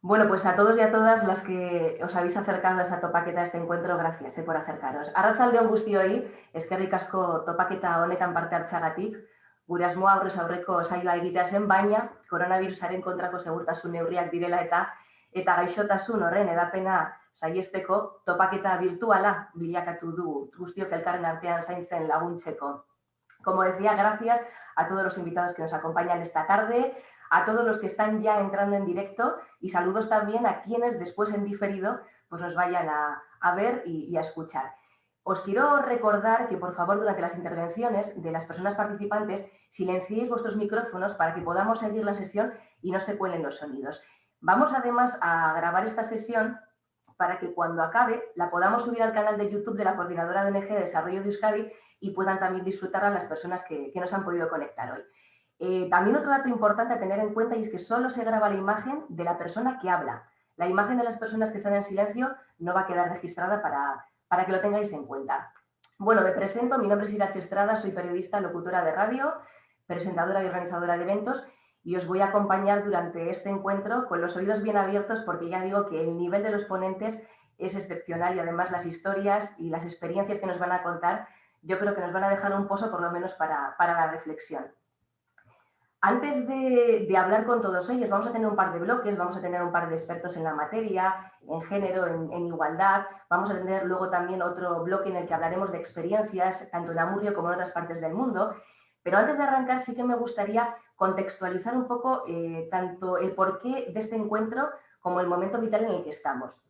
Bueno, pues a todos y a todas las que os habéis acercado a esta topaketa, a este encuentro, gracias por acercaros. Arratsalde on guztioi, eskerrik asko topaketa honetan parte hartzeagatik. Gure asmoa aurrez aurreko saioa egitea zen, baina koronavirusaren kontrako segurtasun neurriak direla eta gaixotasun horren edapena saiesteko topaketa virtuala bilakatu du guztiok elkarren artean zaintzen laguntzeko. Como decía, gracias a todos los invitados que nos acompañan esta tarde, a todos los que están ya entrando en directo y saludos también a quienes después en diferido pues nos vayan a ver y a escuchar. Os quiero recordar que, por favor, durante las intervenciones de las personas participantes, silenciéis vuestros micrófonos para que podamos seguir la sesión y no se cuelen los sonidos. Vamos además a grabar esta sesión para que cuando acabe la podamos subir al canal de YouTube de la Coordinadora de ONG de Desarrollo de Euskadi y puedan también disfrutarla las personas que nos han podido conectar hoy. También otro dato importante a tener en cuenta y es que solo se graba la imagen de la persona que habla. La imagen de las personas que están en silencio no va a quedar registrada para que lo tengáis en cuenta. Bueno, me presento, mi nombre es Irache Estrada, soy periodista, locutora de radio, presentadora y organizadora de eventos y os voy a acompañar durante este encuentro con los oídos bien abiertos porque ya digo que el nivel de los ponentes es excepcional y además las historias y las experiencias que nos van a contar yo creo que nos van a dejar un pozo por lo menos para la reflexión. Antes de hablar con todos ellos, vamos a tener un par de bloques, vamos a tener un par de expertos en la materia, en género, en igualdad. Vamos a tener luego también otro bloque en el que hablaremos de experiencias, tanto en Amurrio como en otras partes del mundo. Pero antes de arrancar, sí que me gustaría contextualizar un poco tanto el porqué de este encuentro como el momento vital en el que estamos.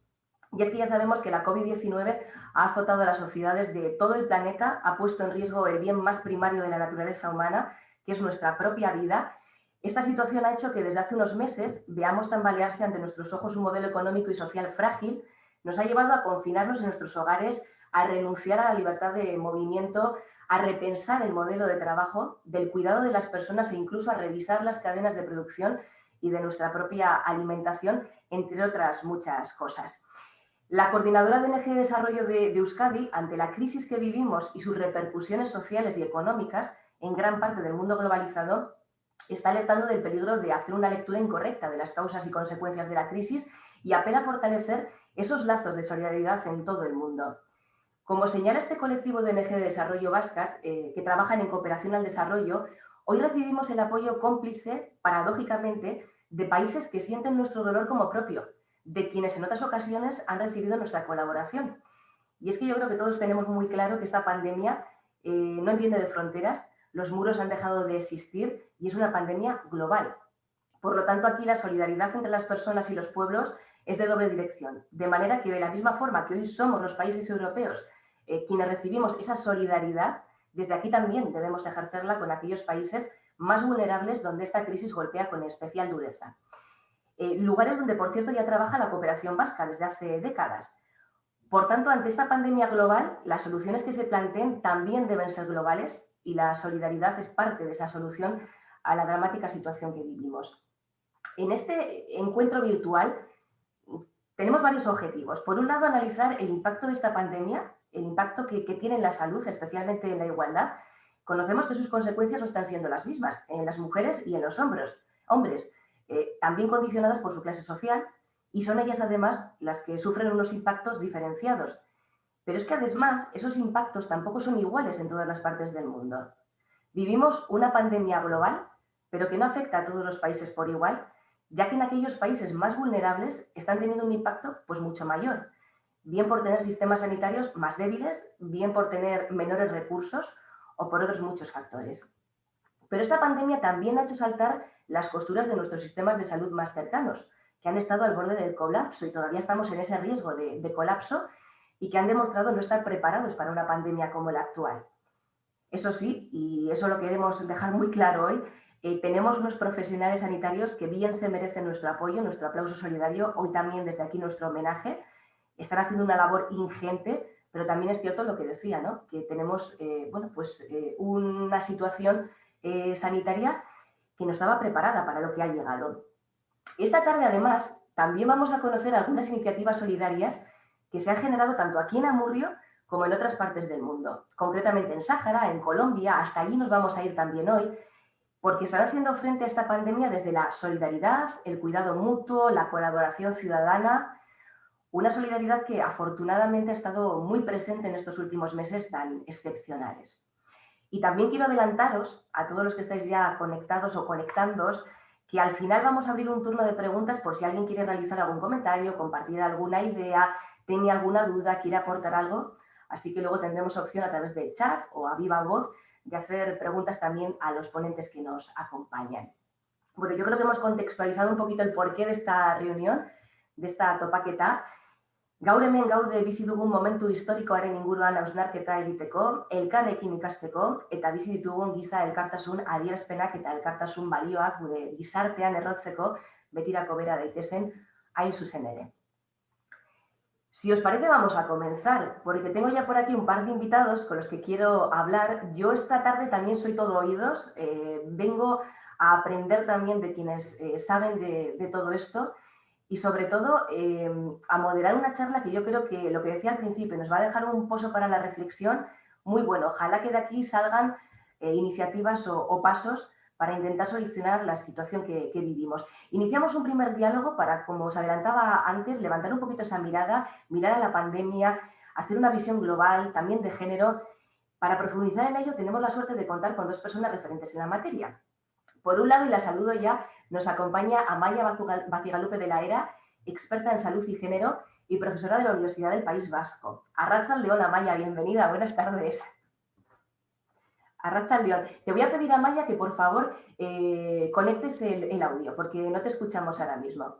Y es que ya sabemos que la COVID-19 ha azotado a las sociedades de todo el planeta, ha puesto en riesgo el bien más primario de la naturaleza humana, que es nuestra propia vida. Esta situación ha hecho que desde hace unos meses veamos tambalearse ante nuestros ojos un modelo económico y social frágil. Nos ha llevado a confinarnos en nuestros hogares, a renunciar a la libertad de movimiento, a repensar el modelo de trabajo, del cuidado de las personas e incluso a revisar las cadenas de producción y de nuestra propia alimentación, entre otras muchas cosas. La Coordinadora de ONG de Desarrollo de Euskadi, ante la crisis que vivimos y sus repercusiones sociales y económicas en gran parte del mundo globalizado, está alertando del peligro de hacer una lectura incorrecta de las causas y consecuencias de la crisis y apela a fortalecer esos lazos de solidaridad en todo el mundo. Como señala este colectivo de ONG de desarrollo vascas que trabajan en cooperación al desarrollo, hoy recibimos el apoyo cómplice, paradójicamente, de países que sienten nuestro dolor como propio, de quienes en otras ocasiones han recibido nuestra colaboración. Y es que yo creo que todos tenemos muy claro que esta pandemia no entiende de fronteras, los muros han dejado de existir y es una pandemia global. Por lo tanto, aquí la solidaridad entre las personas y los pueblos es de doble dirección. De manera que de la misma forma que hoy somos los países europeos quienes recibimos esa solidaridad, desde aquí también debemos ejercerla con aquellos países más vulnerables donde esta crisis golpea con especial dureza. Lugares donde, por cierto, ya trabaja la cooperación vasca desde hace décadas. Por tanto, ante esta pandemia global, las soluciones que se planteen también deben ser globales y la solidaridad es parte de esa solución a la dramática situación que vivimos. En este encuentro virtual tenemos varios objetivos. Por un lado, analizar el impacto de esta pandemia, el impacto que tiene en la salud, especialmente en la igualdad. Conocemos que sus consecuencias no están siendo las mismas en las mujeres y en los hombres también condicionadas por su clase social, y son ellas además las que sufren unos impactos diferenciados. Pero es que además esos impactos tampoco son iguales en todas las partes del mundo. Vivimos una pandemia global, pero que no afecta a todos los países por igual, ya que en aquellos países más vulnerables están teniendo un impacto pues mucho mayor, bien por tener sistemas sanitarios más débiles, bien por tener menores recursos o por otros muchos factores. Pero esta pandemia también ha hecho saltar las costuras de nuestros sistemas de salud más cercanos, que han estado al borde del colapso y todavía estamos en ese riesgo de colapso y que han demostrado no estar preparados para una pandemia como la actual. Eso sí, y eso lo queremos dejar muy claro hoy, tenemos unos profesionales sanitarios que bien se merecen nuestro apoyo, nuestro aplauso solidario, hoy también desde aquí nuestro homenaje. Están haciendo una labor ingente, pero también es cierto lo que decía, ¿no? Que tenemos una situación sanitaria que no estaba preparada para lo que ha llegado. Esta tarde, además, también vamos a conocer algunas iniciativas solidarias que se han generado tanto aquí en Amurrio como en otras partes del mundo, concretamente en Sáhara, en Colombia, hasta allí nos vamos a ir también hoy, porque están haciendo frente a esta pandemia desde la solidaridad, el cuidado mutuo, la colaboración ciudadana, una solidaridad que afortunadamente ha estado muy presente en estos últimos meses tan excepcionales. Y también quiero adelantaros a todos los que estáis ya conectados o conectándoos que al final vamos a abrir un turno de preguntas por si alguien quiere realizar algún comentario, compartir alguna idea, tiene alguna duda, quiere aportar algo. Así que luego tendremos opción a través del chat o a viva voz de hacer preguntas también a los ponentes que nos acompañan. Bueno, yo creo que hemos contextualizado un poquito el porqué de esta reunión, de esta topaketa. Gaur hemen gaude bizi dugun momentu historikoaren inguruan hausnarketa egiteko, elkarrekin ikasteko eta bizi ditugun giza elkartasun adierazpenak eta elkartasun balioak gure gizartean errotzeko betirako bera daitezen hain zuzen ere. Si os parece, vamos a comenzar, porque tengo ya por aquí un par de invitados con los que quiero hablar. Yo esta tarde también soy todo oídos, vengo a aprender también de quienes saben de todo esto y sobre todo a moderar una charla que yo creo que lo que decía al principio nos va a dejar un pozo para la reflexión muy bueno. Ojalá que de aquí salgan iniciativas o pasos para intentar solucionar la situación que vivimos. Iniciamos un primer diálogo para, como os adelantaba antes, levantar un poquito esa mirada, mirar a la pandemia, hacer una visión global, también de género. Para profundizar en ello tenemos la suerte de contar con dos personas referentes en la materia. Por un lado, y la saludo ya, nos acompaña Amaia Bacigalupe de la Era, experta en salud y género y profesora de la Universidad del País Vasco. Arratsaldeon, Amaia, bienvenida, buenas tardes. Arratsaldeon, te voy a pedir, Amaia, que por favor conectes el audio, porque no te escuchamos ahora mismo.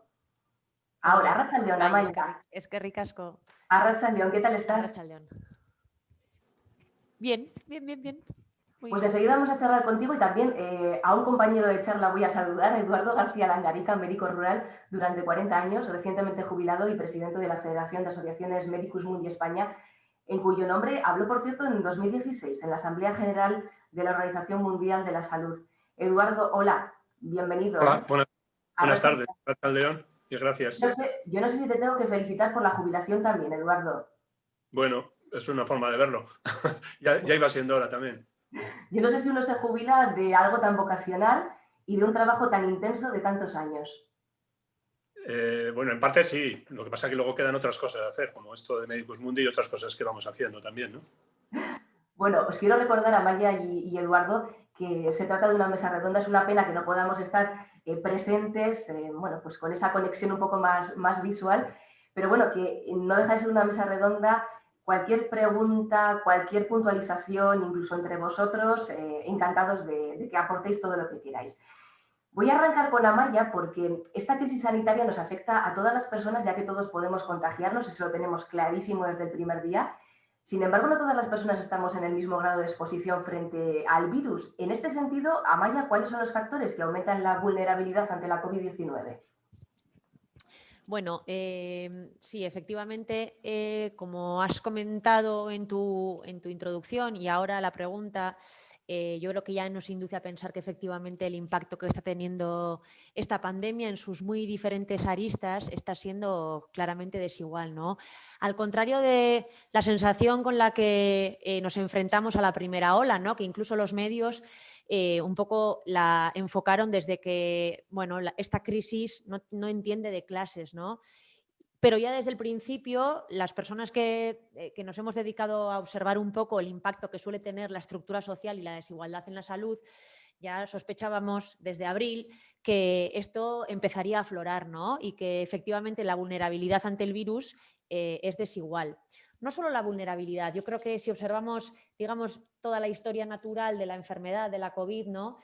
Ahora, Arratsaldeon, Amaia. Eskerrik asko. Arratsaldeon, ¿qué tal estás? Arratsaldeon. Bien, bien, bien, bien. Muy Pues bien. enseguida vamos a charlar contigo y también a un compañero de charla voy a saludar, a Eduardo García Langarica, médico rural durante 40 años, recientemente jubilado y presidente de la Federación de Asociaciones Medicus Mundi España, en cuyo nombre habló, por cierto, en 2016, en la Asamblea General de la Organización Mundial de la Salud. Eduardo, hola, bienvenido. Hola, buenas tardes, León, y gracias. Yo no sé si te tengo que felicitar por la jubilación también, Eduardo. Bueno, es una forma de verlo. ya iba siendo hora también. Yo no sé si uno se jubila de algo tan vocacional y de un trabajo tan intenso de tantos años. Bueno, en parte sí. Lo que pasa es que luego quedan otras cosas de hacer, como esto de Medicus Mundi y otras cosas que vamos haciendo también, ¿no? Bueno, os quiero recordar a Maya y Eduardo que se trata de una mesa redonda. Es una pena que no podamos estar presentes, bueno, pues con esa conexión un poco más visual, pero bueno, que no deja de ser una mesa redonda. Cualquier pregunta, cualquier puntualización, incluso entre vosotros, encantados de que aportéis todo lo que queráis. Voy a arrancar con Amaia porque esta crisis sanitaria nos afecta a todas las personas, ya que todos podemos contagiarnos, eso lo tenemos clarísimo desde el primer día. Sin embargo, no todas las personas estamos en el mismo grado de exposición frente al virus. En este sentido, Amaia, ¿cuáles son los factores que aumentan la vulnerabilidad ante la COVID-19? Bueno, sí, efectivamente, como has comentado en tu introducción y ahora la pregunta, yo creo que ya nos induce a pensar que efectivamente el impacto que está teniendo esta pandemia en sus muy diferentes aristas está siendo claramente desigual, ¿no? Al contrario de la sensación con la que nos enfrentamos a la primera ola, ¿no? Que incluso los medios un poco la enfocaron desde que, bueno, esta crisis no entiende de clases, ¿no? Pero ya desde el principio, las personas que nos hemos dedicado a observar un poco el impacto que suele tener la estructura social y la desigualdad en la salud, ya sospechábamos desde abril que esto empezaría a aflorar, ¿no? Y que efectivamente la vulnerabilidad ante el virus es desigual. No solo la vulnerabilidad, yo creo que si observamos, digamos, toda la historia natural de la enfermedad, de la COVID, ¿no?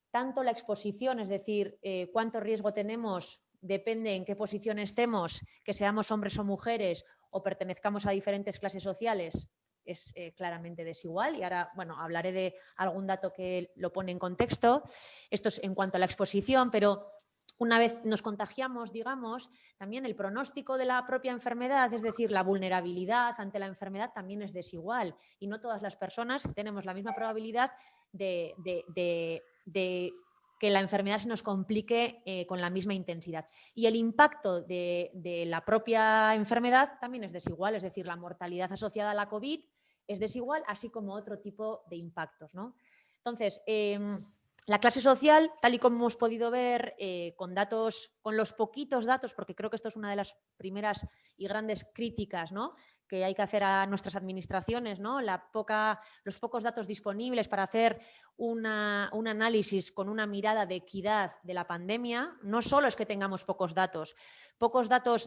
Tanto la exposición, es decir, cuánto riesgo tenemos, depende en qué posición estemos, que seamos hombres o mujeres o pertenezcamos a diferentes clases sociales, es claramente desigual y ahora, bueno, hablaré de algún dato que lo pone en contexto. Esto es en cuanto a la exposición, pero una vez nos contagiamos, digamos, también el pronóstico de la propia enfermedad, es decir, la vulnerabilidad ante la enfermedad también es desigual y no todas las personas tenemos la misma probabilidad de que la enfermedad se nos complique con la misma intensidad. Y el impacto de la propia enfermedad también es desigual, es decir, la mortalidad asociada a la COVID es desigual, así como otro tipo de impactos, ¿no? Entonces, La clase social, tal y como hemos podido ver con datos, con los poquitos datos, porque creo que esto es una de las primeras y grandes críticas, ¿no?, que hay que hacer a nuestras administraciones, ¿no?, los pocos datos disponibles para hacer un análisis con una mirada de equidad de la pandemia. No solo es que tengamos pocos datos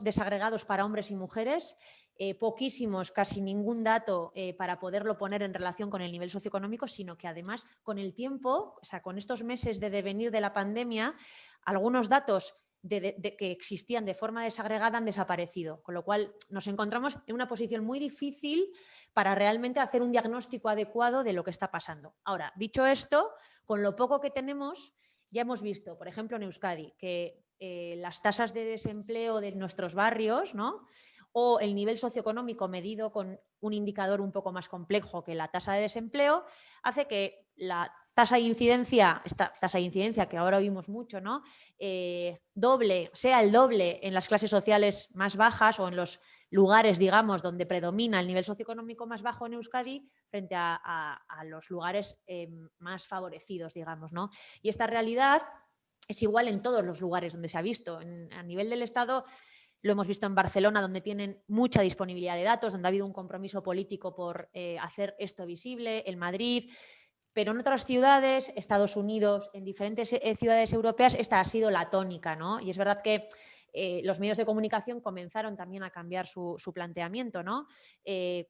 desagregados para hombres y mujeres, poquísimos, casi ningún dato para poderlo poner en relación con el nivel socioeconómico, sino que además con el tiempo, o sea, con estos meses de devenir de la pandemia, algunos datos que existían de forma desagregada han desaparecido, con lo cual nos encontramos en una posición muy difícil para realmente hacer un diagnóstico adecuado de lo que está pasando. Ahora, dicho esto, con lo poco que tenemos, ya hemos visto, por ejemplo, en Euskadi, que las tasas de desempleo de nuestros barrios, ¿no?, o el nivel socioeconómico medido con un indicador un poco más complejo que la tasa de desempleo, hace que la tasa de incidencia, esta tasa de incidencia que ahora oímos mucho, ¿no?, sea el doble en las clases sociales más bajas o en los lugares, digamos, donde predomina el nivel socioeconómico más bajo en Euskadi frente a los lugares más favorecidos, digamos, ¿no? Y esta realidad es igual en todos los lugares donde se ha visto. A nivel del Estado, lo hemos visto en Barcelona, donde tienen mucha disponibilidad de datos, donde ha habido un compromiso político por hacer esto visible, en Madrid, pero en otras ciudades, Estados Unidos, en diferentes ciudades europeas, esta ha sido la tónica, ¿no? Y es verdad que los medios de comunicación comenzaron también a cambiar su planteamiento, ¿no?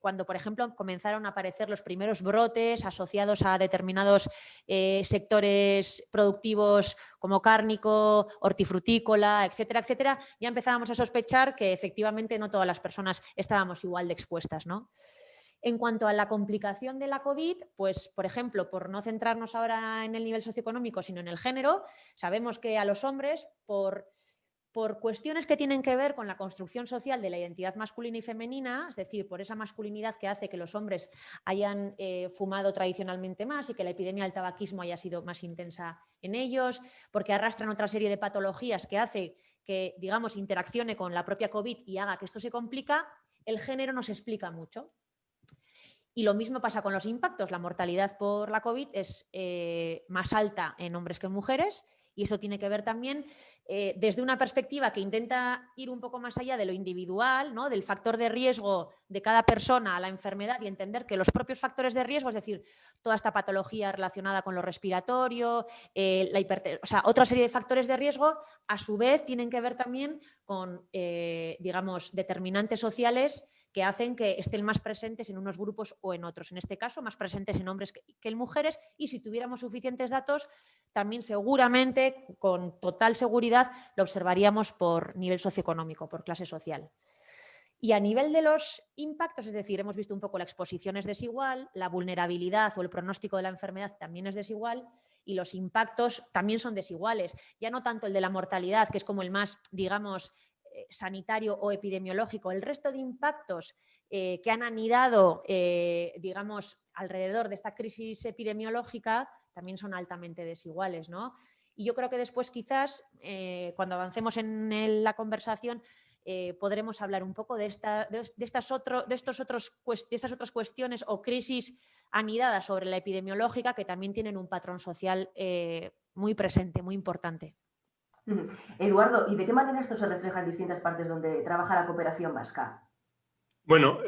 Cuando, por ejemplo, comenzaron a aparecer los primeros brotes asociados a determinados sectores productivos como cárnico, hortifrutícola, etcétera, etcétera, ya empezábamos a sospechar que efectivamente no todas las personas estábamos igual de expuestas, ¿no? En cuanto a la complicación de la COVID, pues, por ejemplo, por no centrarnos ahora en el nivel socioeconómico, sino en el género, sabemos que a los hombres, por cuestiones que tienen que ver con la construcción social de la identidad masculina y femenina, es decir, por esa masculinidad que hace que los hombres hayan fumado tradicionalmente más y que la epidemia del tabaquismo haya sido más intensa en ellos, porque arrastran otra serie de patologías que hace que, digamos, interaccione con la propia COVID y haga que esto se complica, el género nos explica mucho. Y lo mismo pasa con los impactos. La mortalidad por la COVID es más alta en hombres que en mujeres, y eso tiene que ver también desde una perspectiva que intenta ir un poco más allá de lo individual, ¿no?, del factor de riesgo de cada persona a la enfermedad, y entender que los propios factores de riesgo, es decir, toda esta patología relacionada con lo respiratorio, o sea, otra serie de factores de riesgo, a su vez tienen que ver también con, digamos, determinantes sociales que hacen que estén más presentes en unos grupos o en otros. En este caso, más presentes en hombres que en mujeres, y si tuviéramos suficientes datos, también seguramente, con total seguridad, lo observaríamos por nivel socioeconómico, por clase social. Y a nivel de los impactos, es decir, hemos visto un poco la exposición es desigual, la vulnerabilidad o el pronóstico de la enfermedad también es desigual, y los impactos también son desiguales. Ya no tanto el de la mortalidad, que es como el más, digamos, sanitario o epidemiológico. El resto de impactos que han anidado, digamos, alrededor de esta crisis epidemiológica también son altamente desiguales, ¿no? Y yo creo que después, quizás, cuando avancemos en la conversación, podremos hablar un poco de estas otras cuestiones o crisis anidadas sobre la epidemiológica, que también tienen un patrón social muy presente, muy importante. Eduardo, ¿y de qué manera esto se refleja en distintas partes donde trabaja la cooperación vasca? Bueno,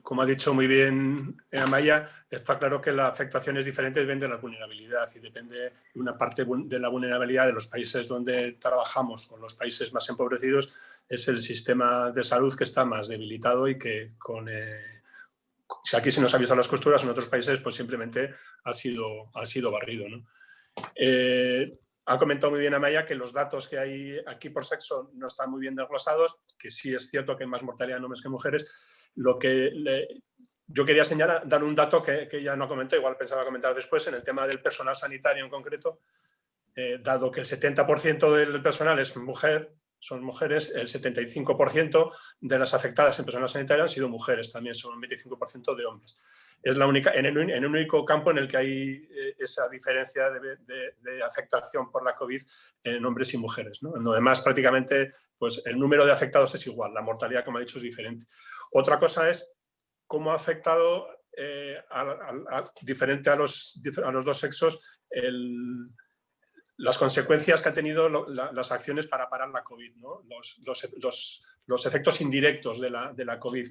como ha dicho muy bien Amaya, está claro que la afectación es diferente, depende de la vulnerabilidad, y depende de una parte de la vulnerabilidad de los países donde trabajamos o los países más empobrecidos. Es el sistema de salud que está más debilitado y que si aquí se nos ha visto las costuras, en otros países pues simplemente ha sido barrido, ¿no? Ha comentado muy bien Amaya que los datos que hay aquí por sexo no están muy bien desglosados, que sí es cierto que hay más mortalidad en hombres que en mujeres. Lo que yo quería dar un dato que ya no comentó, igual pensaba comentar después, en el tema del personal sanitario en concreto. Dado que el 70% del personal son mujeres, el 75% de las afectadas en personal sanitario han sido mujeres, también son un 25% de hombres. Es la única, en el único campo en el que hay esa diferencia de afectación por la COVID en hombres y mujeres, ¿no? En lo demás, prácticamente, pues el número de afectados es igual, la mortalidad, como ha dicho, es diferente. Otra cosa es cómo ha afectado diferente a los dos sexos las consecuencias que han tenido las acciones para parar la COVID, ¿no? Los efectos indirectos de la COVID,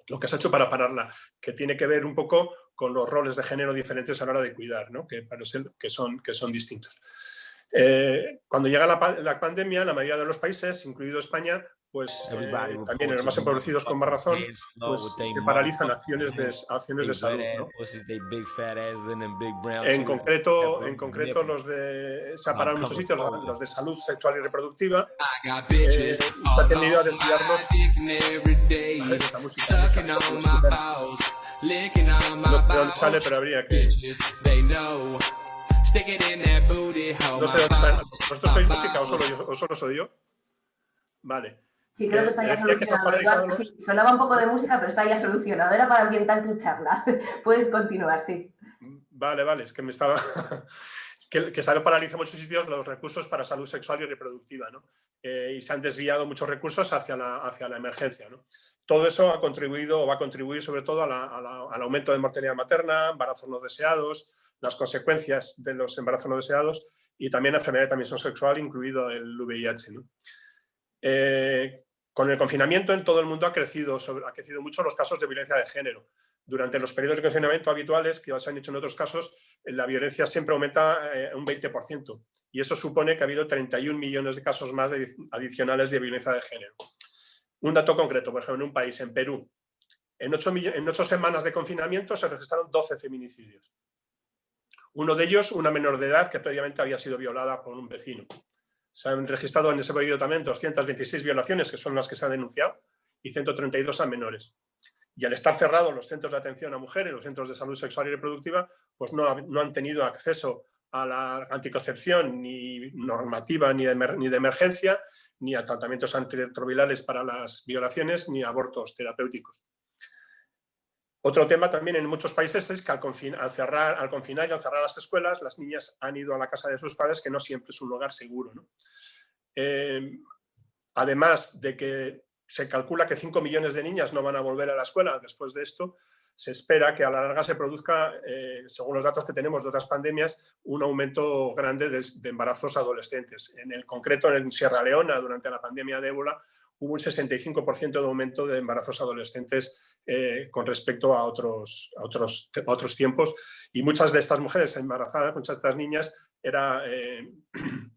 lo que se ha hecho para pararla, que tiene que ver un poco con los roles de género diferentes a la hora de cuidar, ¿no? Que parece que son distintos. Cuando llega la pandemia, la mayoría de los países, incluido España, pues también en los más empobrecidos con más razón, pues se paralizan acciones de salud, ¿no? En concreto se ha parado en muchos sitios los de salud sexual y reproductiva, y se ha tendido a desviarlos. Esa música no sé dónde sale, pero habría que... No sé dónde sale. ¿Vosotros sois música o solo soy yo? Vale. Sí, creo que está ya solucionado. Sí, sonaba un poco de música, pero está ya solucionado. Era para ambientar tu charla. Puedes continuar, sí. Vale, es que me estaba... que se han paralizado en muchos sitios los recursos para salud sexual y reproductiva, ¿no? Y se han desviado muchos recursos hacia la emergencia, ¿no? Todo eso ha contribuido o va a contribuir sobre todo al aumento de mortalidad materna, embarazos no deseados, las consecuencias de los embarazos no deseados y también enfermedad de transmisión sexual, incluido el VIH, ¿no? Con el confinamiento en todo el mundo ha crecido mucho los casos de violencia de género. Durante los periodos de confinamiento habituales, que ya se han hecho en otros casos, la violencia siempre aumenta un 20%. Y eso supone que ha habido 31 millones de casos más adicionales de violencia de género. Un dato concreto, por ejemplo, en un país, en Perú, en 8 semanas de confinamiento se registraron 12 feminicidios. Uno de ellos, una menor de edad que previamente había sido violada por un vecino. Se han registrado en ese periodo también 226 violaciones, que son las que se han denunciado, y 132 a menores. Y al estar cerrados los centros de atención a mujeres, los centros de salud sexual y reproductiva, pues no han tenido acceso a la anticoncepción ni normativa ni de emergencia, ni a tratamientos antirretrovirales para las violaciones, ni a abortos terapéuticos. Otro tema también en muchos países es que al confinar y al cerrar las escuelas, las niñas han ido a la casa de sus padres, que no siempre es un lugar seguro, ¿no? Además de que se calcula que 5 millones de niñas no van a volver a la escuela después de esto, se espera que a la larga se produzca, según los datos que tenemos de otras pandemias, un aumento grande de embarazos adolescentes. En concreto, en Sierra Leona, durante la pandemia de ébola, hubo un 65% de aumento de embarazos adolescentes con respecto a otros tiempos. Y muchas de estas mujeres embarazadas, muchas de estas niñas, era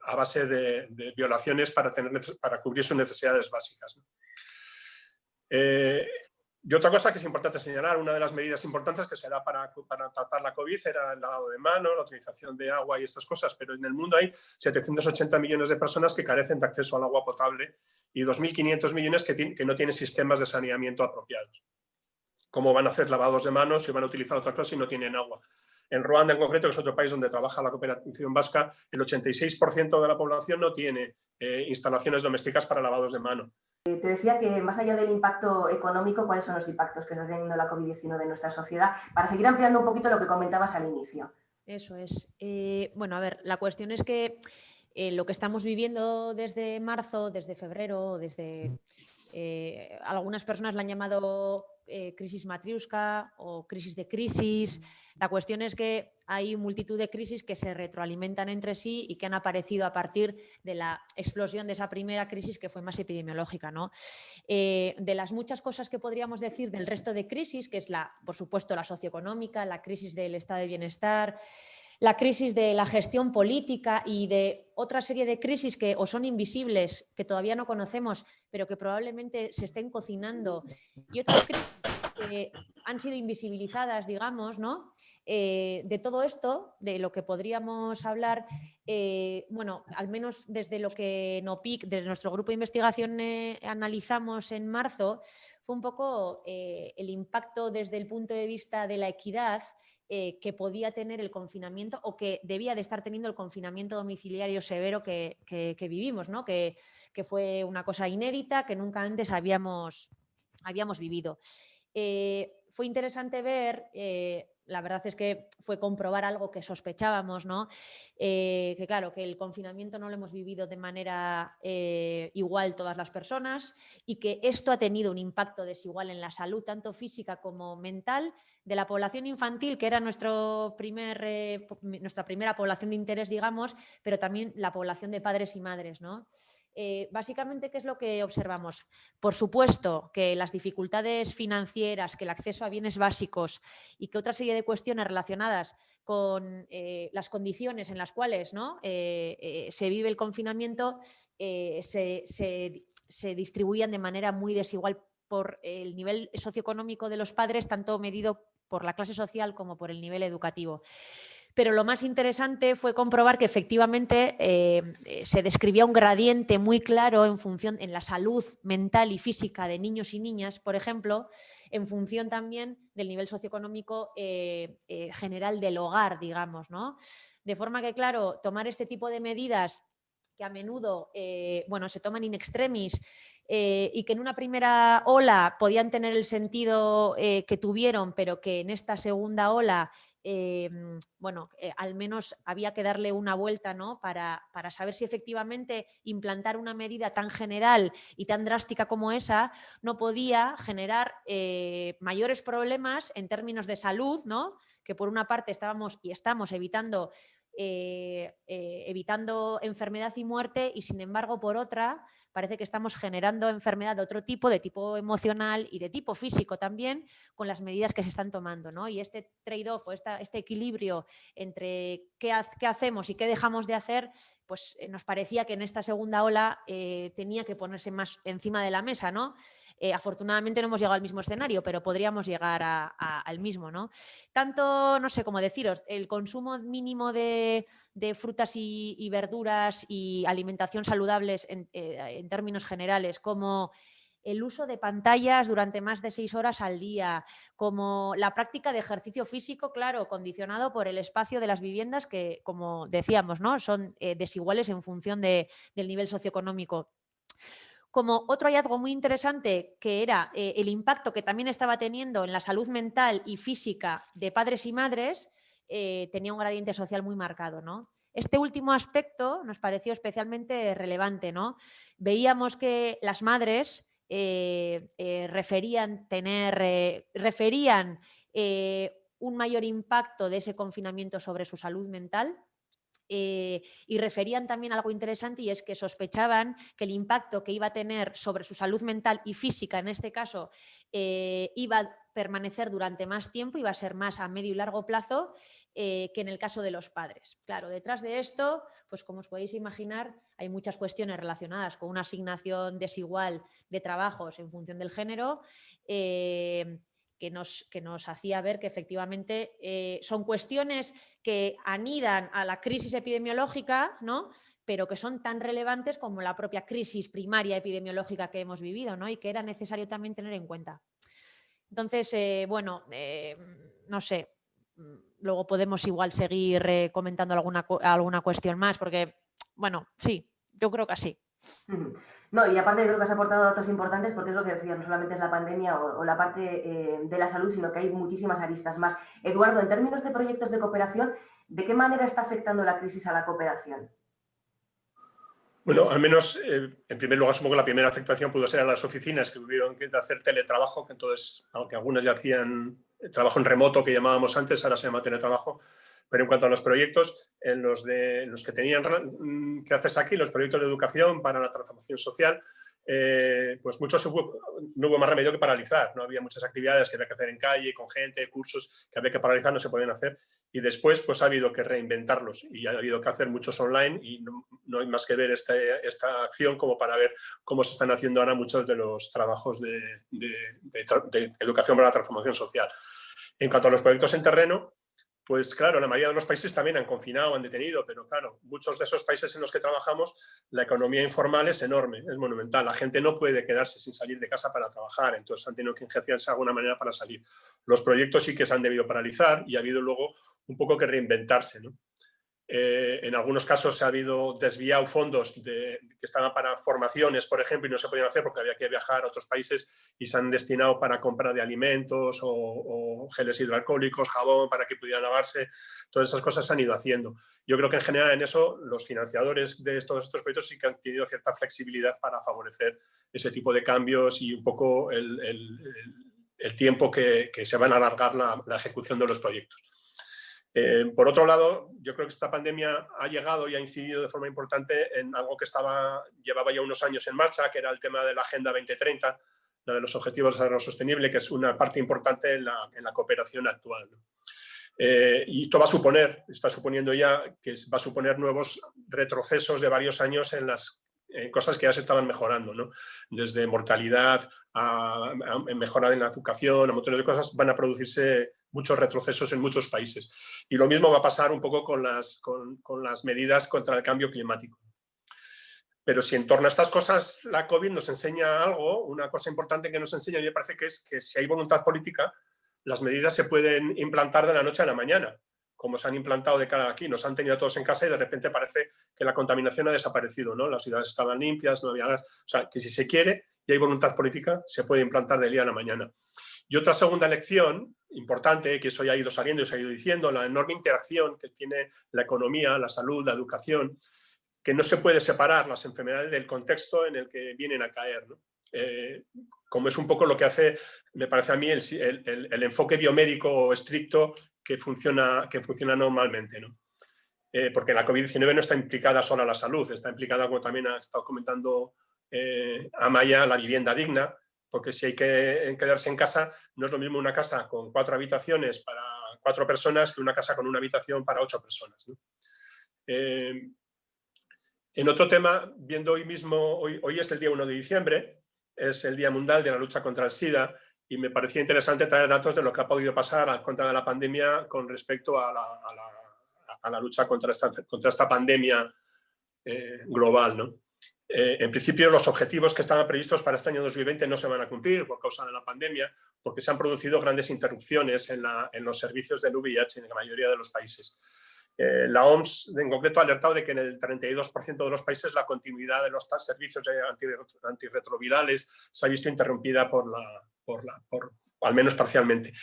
a base de violaciones para cubrir sus necesidades básicas, ¿no? Y otra cosa que es importante señalar, una de las medidas importantes que se da para tratar la COVID era el lavado de manos, la utilización de agua y estas cosas, pero en el mundo hay 780 millones de personas que carecen de acceso al agua potable y 2.500 millones que no tienen sistemas de saneamiento apropiados. ¿Cómo van a hacer lavados de manos si van a utilizar otra cosa si no tienen agua? En Ruanda, en concreto, que es otro país donde trabaja la cooperación vasca, el 86% de la población no tiene instalaciones domésticas para lavados de mano. Te decía que más allá del impacto económico, ¿cuáles son los impactos que está teniendo la COVID-19 en nuestra sociedad? Para seguir ampliando un poquito lo que comentabas al inicio. Eso es. Bueno, a ver, la cuestión es que lo que estamos viviendo desde marzo, desde febrero, algunas personas la han llamado crisis matriuska o crisis de crisis. La cuestión es que hay multitud de crisis que se retroalimentan entre sí y que han aparecido a partir de la explosión de esa primera crisis que fue más epidemiológica, ¿no? De las muchas cosas que podríamos decir del resto de crisis, que es por supuesto, la socioeconómica, la crisis del estado de bienestar, la crisis de la gestión política y de otra serie de crisis que o son invisibles, que todavía no conocemos, pero que probablemente se estén cocinando, y otras crisis que han sido invisibilizadas, digamos, ¿no? De todo esto, de lo que podríamos hablar, bueno, al menos desde lo que NOPIC, desde nuestro grupo de investigación analizamos en marzo, fue un poco el impacto desde el punto de vista de la equidad que podía tener el confinamiento o que debía de estar teniendo el confinamiento domiciliario severo que vivimos, ¿no? Que fue una cosa inédita que nunca antes habíamos vivido. Fue interesante ver la verdad es que fue comprobar algo que sospechábamos, ¿no? Que claro, que el confinamiento no lo hemos vivido de manera igual todas las personas y que esto ha tenido un impacto desigual en la salud, tanto física como mental, de la población infantil, que era nuestra primera población de interés, digamos, pero también la población de padres y madres, ¿no? Básicamente, ¿qué es lo que observamos? Por supuesto que las dificultades financieras, que el acceso a bienes básicos y que otra serie de cuestiones relacionadas con las condiciones en las cuales, ¿no? Se vive el confinamiento se distribuían de manera muy desigual por el nivel socioeconómico de los padres, tanto medido por la clase social como por el nivel educativo. Pero lo más interesante fue comprobar que efectivamente se describía un gradiente muy claro en la salud mental y física de niños y niñas, por ejemplo, en función también del nivel socioeconómico general del hogar, digamos, ¿no? De forma que, claro, tomar este tipo de medidas que a menudo se toman in extremis y que en una primera ola podían tener el sentido que tuvieron, pero que en esta segunda ola al menos había que darle una vuelta, ¿no? para saber si efectivamente implantar una medida tan general y tan drástica como esa no podía generar mayores problemas en términos de salud, ¿no? Que por una parte estábamos y estamos evitando enfermedad y muerte, y sin embargo por otra parece que estamos generando enfermedad de otro tipo, de tipo emocional y de tipo físico también, con las medidas que se están tomando, ¿no? Y este trade-off o este equilibrio entre qué hacemos y qué dejamos de hacer, pues nos parecía que en esta segunda ola tenía que ponerse más encima de la mesa, ¿no? Afortunadamente no hemos llegado al mismo escenario, pero podríamos llegar al mismo, ¿no? Tanto, no sé cómo deciros, el consumo mínimo de frutas y verduras y alimentación saludables en términos generales, como el uso de pantallas durante más de 6 horas al día, como la práctica de ejercicio físico, claro, condicionado por el espacio de las viviendas que, como decíamos, ¿no? Son desiguales en función del nivel socioeconómico. Como otro hallazgo muy interesante, que era el impacto que también estaba teniendo en la salud mental y física de padres y madres, tenía un gradiente social muy marcado, ¿no? Este último aspecto nos pareció especialmente relevante, ¿no? Veíamos que las madres referían un mayor impacto de ese confinamiento sobre su salud mental. Y referían también algo interesante, y es que sospechaban que el impacto que iba a tener sobre su salud mental y física, en este caso, iba a permanecer durante más tiempo, iba a ser más a medio y largo plazo que en el caso de los padres. Claro, detrás de esto, pues como os podéis imaginar, hay muchas cuestiones relacionadas con una asignación desigual de trabajos en función del género, que nos hacía ver que efectivamente son cuestiones que anidan a la crisis epidemiológica, ¿no? Pero que son tan relevantes como la propia crisis primaria epidemiológica que hemos vivido, ¿no? Y que era necesario también tener en cuenta. Entonces, no sé, luego podemos igual seguir comentando alguna cuestión más, porque, bueno, sí, yo creo que sí. No, y aparte creo que has aportado datos importantes, porque es lo que decía, no solamente es la pandemia o la parte de la salud, sino que hay muchísimas aristas más. Eduardo, en términos de proyectos de cooperación, ¿de qué manera está afectando la crisis a la cooperación? Bueno, al menos, en primer lugar, supongo que la primera afectación pudo ser a las oficinas, que tuvieron que hacer teletrabajo, que entonces, aunque algunas ya hacían trabajo en remoto, que llamábamos antes, ahora se llama teletrabajo. Pero en cuanto a los proyectos, en los que tenían que hacerse aquí, los proyectos de educación para la transformación social, pues muchos no hubo más remedio que paralizar. No había muchas actividades que había que hacer en calle, con gente, cursos que había que paralizar, no se podían hacer. Y después pues ha habido que reinventarlos y ha habido que hacer muchos online, y no hay más que ver esta acción como para ver cómo se están haciendo ahora muchos de los trabajos de educación para la transformación social. En cuanto a los proyectos en terreno, pues claro, la mayoría de los países también han confinado, han detenido, pero claro, muchos de esos países en los que trabajamos, la economía informal es enorme, es monumental. La gente no puede quedarse sin salir de casa para trabajar, entonces han tenido que ingeniarse de alguna manera para salir. Los proyectos sí que se han debido paralizar y ha habido luego un poco que reinventarse, ¿no? En algunos casos se ha habido desviado fondos que estaban para formaciones, por ejemplo, y no se podían hacer porque había que viajar a otros países y se han destinado para compra de alimentos o geles hidroalcohólicos, jabón, para que pudieran lavarse. Todas esas cosas se han ido haciendo. Yo creo que en general en eso los financiadores de todos estos proyectos sí que han tenido cierta flexibilidad para favorecer ese tipo de cambios y un poco el tiempo que se van a alargar la ejecución de los proyectos. Por otro lado, yo creo que esta pandemia ha llegado y ha incidido de forma importante en algo que llevaba ya unos años en marcha, que era el tema de la Agenda 2030, la de los Objetivos de Desarrollo Sostenible, que es una parte importante en la cooperación actual, ¿no? Y esto está suponiendo ya que va a suponer nuevos retrocesos de varios años en las cosas que ya se estaban mejorando, ¿no? Desde mortalidad a mejora en la educación, a montones de cosas, van a producirse muchos retrocesos en muchos países. Y lo mismo va a pasar un poco con las medidas contra el cambio climático. Pero si en torno a estas cosas la COVID nos enseña algo, una cosa importante que nos enseña, me parece que es que si hay voluntad política, las medidas se pueden implantar de la noche a la mañana, como se han implantado de cara aquí. Nos han tenido todos en casa y de repente parece que la contaminación ha desaparecido, ¿no? Las ciudades estaban limpias, no había gas. O sea, que si se quiere y hay voluntad política, se puede implantar del día a la mañana. Y otra segunda lección importante, que eso ya ha ido saliendo y se ha ido diciendo, la enorme interacción que tiene la economía, la salud, la educación, que no se puede separar las enfermedades del contexto en el que vienen a caer, ¿no? Como es un poco lo que hace, me parece a mí, el enfoque biomédico estricto que funciona normalmente, ¿no? Porque la COVID-19 no está implicada solo a la salud, está implicada, como también ha estado comentando Amaya, la vivienda digna, porque si hay que quedarse en casa, no es lo mismo una casa con 4 habitaciones para 4 personas que una casa con una habitación para 8 personas, ¿no? En otro tema, viendo hoy mismo, hoy es el día 1 de diciembre, es el Día Mundial de la Lucha contra el SIDA, y me parecía interesante traer datos de lo que ha podido pasar a cuenta de la pandemia con respecto a la lucha contra esta pandemia global, ¿no? En principio, los objetivos que estaban previstos para este año 2020 no se van a cumplir por causa de la pandemia, porque se han producido grandes interrupciones en los servicios del VIH en la mayoría de los países. La OMS en concreto ha alertado de que en el 32% de los países la continuidad de los servicios antirretrovirales se ha visto interrumpida al menos parcialmente.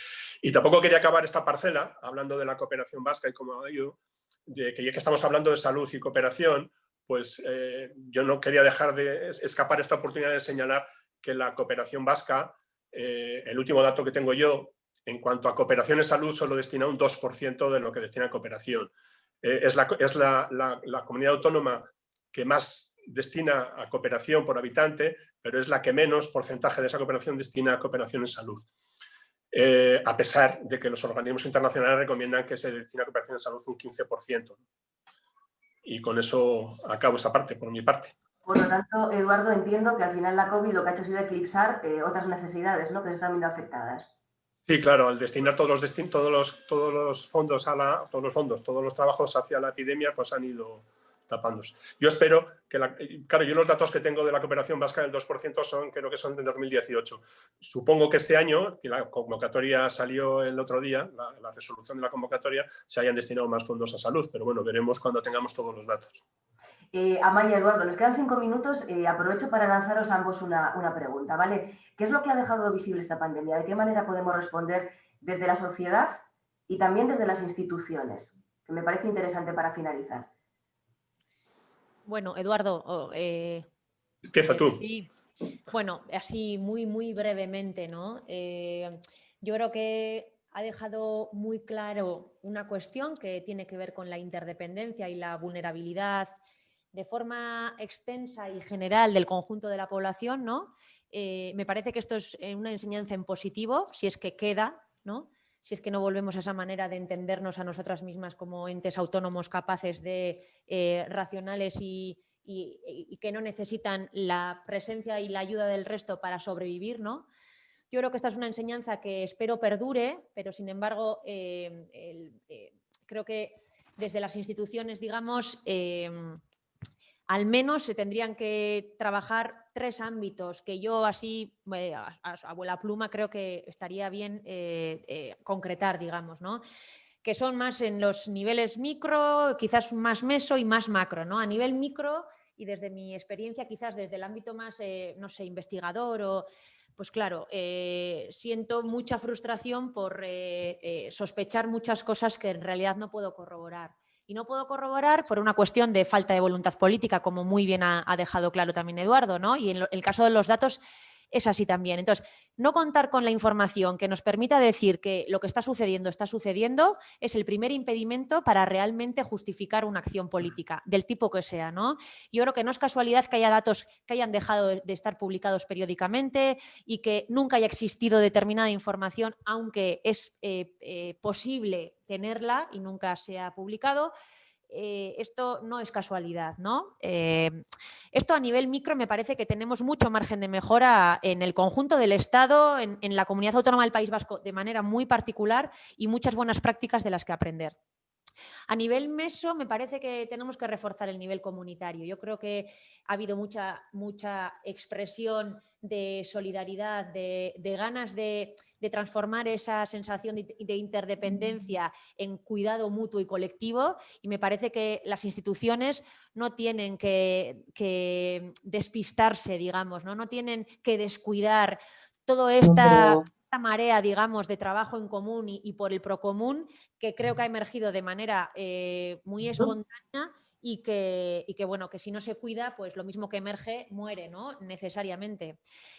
Y tampoco quería acabar esta parcela hablando de la cooperación vasca y como yo, de que ya que estamos hablando de salud y cooperación, pues yo no quería dejar de escapar esta oportunidad de señalar que la cooperación vasca, el último dato que tengo yo, en cuanto a cooperación en salud, solo destina un 2% de lo que destina a cooperación. Es la comunidad autónoma que más destina a cooperación por habitante, pero es la que menos porcentaje de esa cooperación destina a cooperación en salud. A pesar de que los organismos internacionales recomiendan que se destina a cooperación en salud un 15%. Y con eso acabo esta parte, por mi parte. Por lo tanto, Eduardo, entiendo que al final la COVID lo que ha hecho ha sido eclipsar otras necesidades, ¿no?, que se están viendo afectadas. Sí, claro, al destinar todos los fondos todos los trabajos hacia la epidemia, pues han ido tapándose. Yo espero que, claro, yo los datos que tengo de la cooperación vasca del 2% creo que son de 2018. Supongo que este año, que la convocatoria salió el otro día, la resolución de la convocatoria, se hayan destinado más fondos a salud, pero bueno, veremos cuando tengamos todos los datos. Amaya, Eduardo, nos quedan 5 minutos. Aprovecho para lanzaros a ambos una pregunta, ¿vale? ¿Qué es lo que ha dejado visible esta pandemia? ¿De qué manera podemos responder desde la sociedad y también desde las instituciones? Que me parece interesante para finalizar. Bueno, Eduardo... Empieza tú. Sí. Bueno, así muy brevemente, ¿no? Yo creo que ha dejado muy claro una cuestión que tiene que ver con la interdependencia y la vulnerabilidad de forma extensa y general del conjunto de la población, ¿no? Me parece que esto es una enseñanza en positivo, si es que queda, ¿no? Si es que no volvemos a esa manera de entendernos a nosotras mismas como entes autónomos capaces de racionales y que no necesitan la presencia y la ayuda del resto para sobrevivir, ¿no? Yo creo que esta es una enseñanza que espero perdure, pero sin embargo creo que desde las instituciones, digamos, al menos se tendrían que trabajar 3 ámbitos que yo así, a abuela pluma, creo que estaría bien concretar, digamos, ¿no? que son más en los niveles micro, quizás más meso y más macro, ¿no? A nivel micro, y desde mi experiencia, quizás desde el ámbito más, no sé, investigador o... Pues claro, siento mucha frustración por sospechar muchas cosas que en realidad no puedo corroborar. Y no puedo corroborar por una cuestión de falta de voluntad política, como muy bien ha dejado claro también Eduardo, ¿no? Y en el caso de los datos es así también. Entonces, no contar con la información que nos permita decir que lo que está sucediendo es el primer impedimento para realmente justificar una acción política, del tipo que sea, ¿no? Yo creo que no es casualidad que haya datos que hayan dejado de estar publicados periódicamente y que nunca haya existido determinada información, aunque es posible tenerla y nunca se ha publicado. Esto no es casualidad, ¿no? Esto a nivel micro me parece que tenemos mucho margen de mejora en el conjunto del Estado, en la Comunidad Autónoma del País Vasco de manera muy particular y muchas buenas prácticas de las que aprender. A nivel meso, me parece que tenemos que reforzar el nivel comunitario. Yo creo que ha habido mucha expresión de solidaridad, de ganas de transformar esa sensación de interdependencia en cuidado mutuo y colectivo, y me parece que las instituciones no tienen que despistarse, digamos, no tienen que descuidar toda esta marea, digamos, de trabajo en común y por el procomún, que creo que ha emergido de manera muy espontánea y que, bueno, que si no se cuida, pues lo mismo que emerge muere, ¿no? Necesariamente.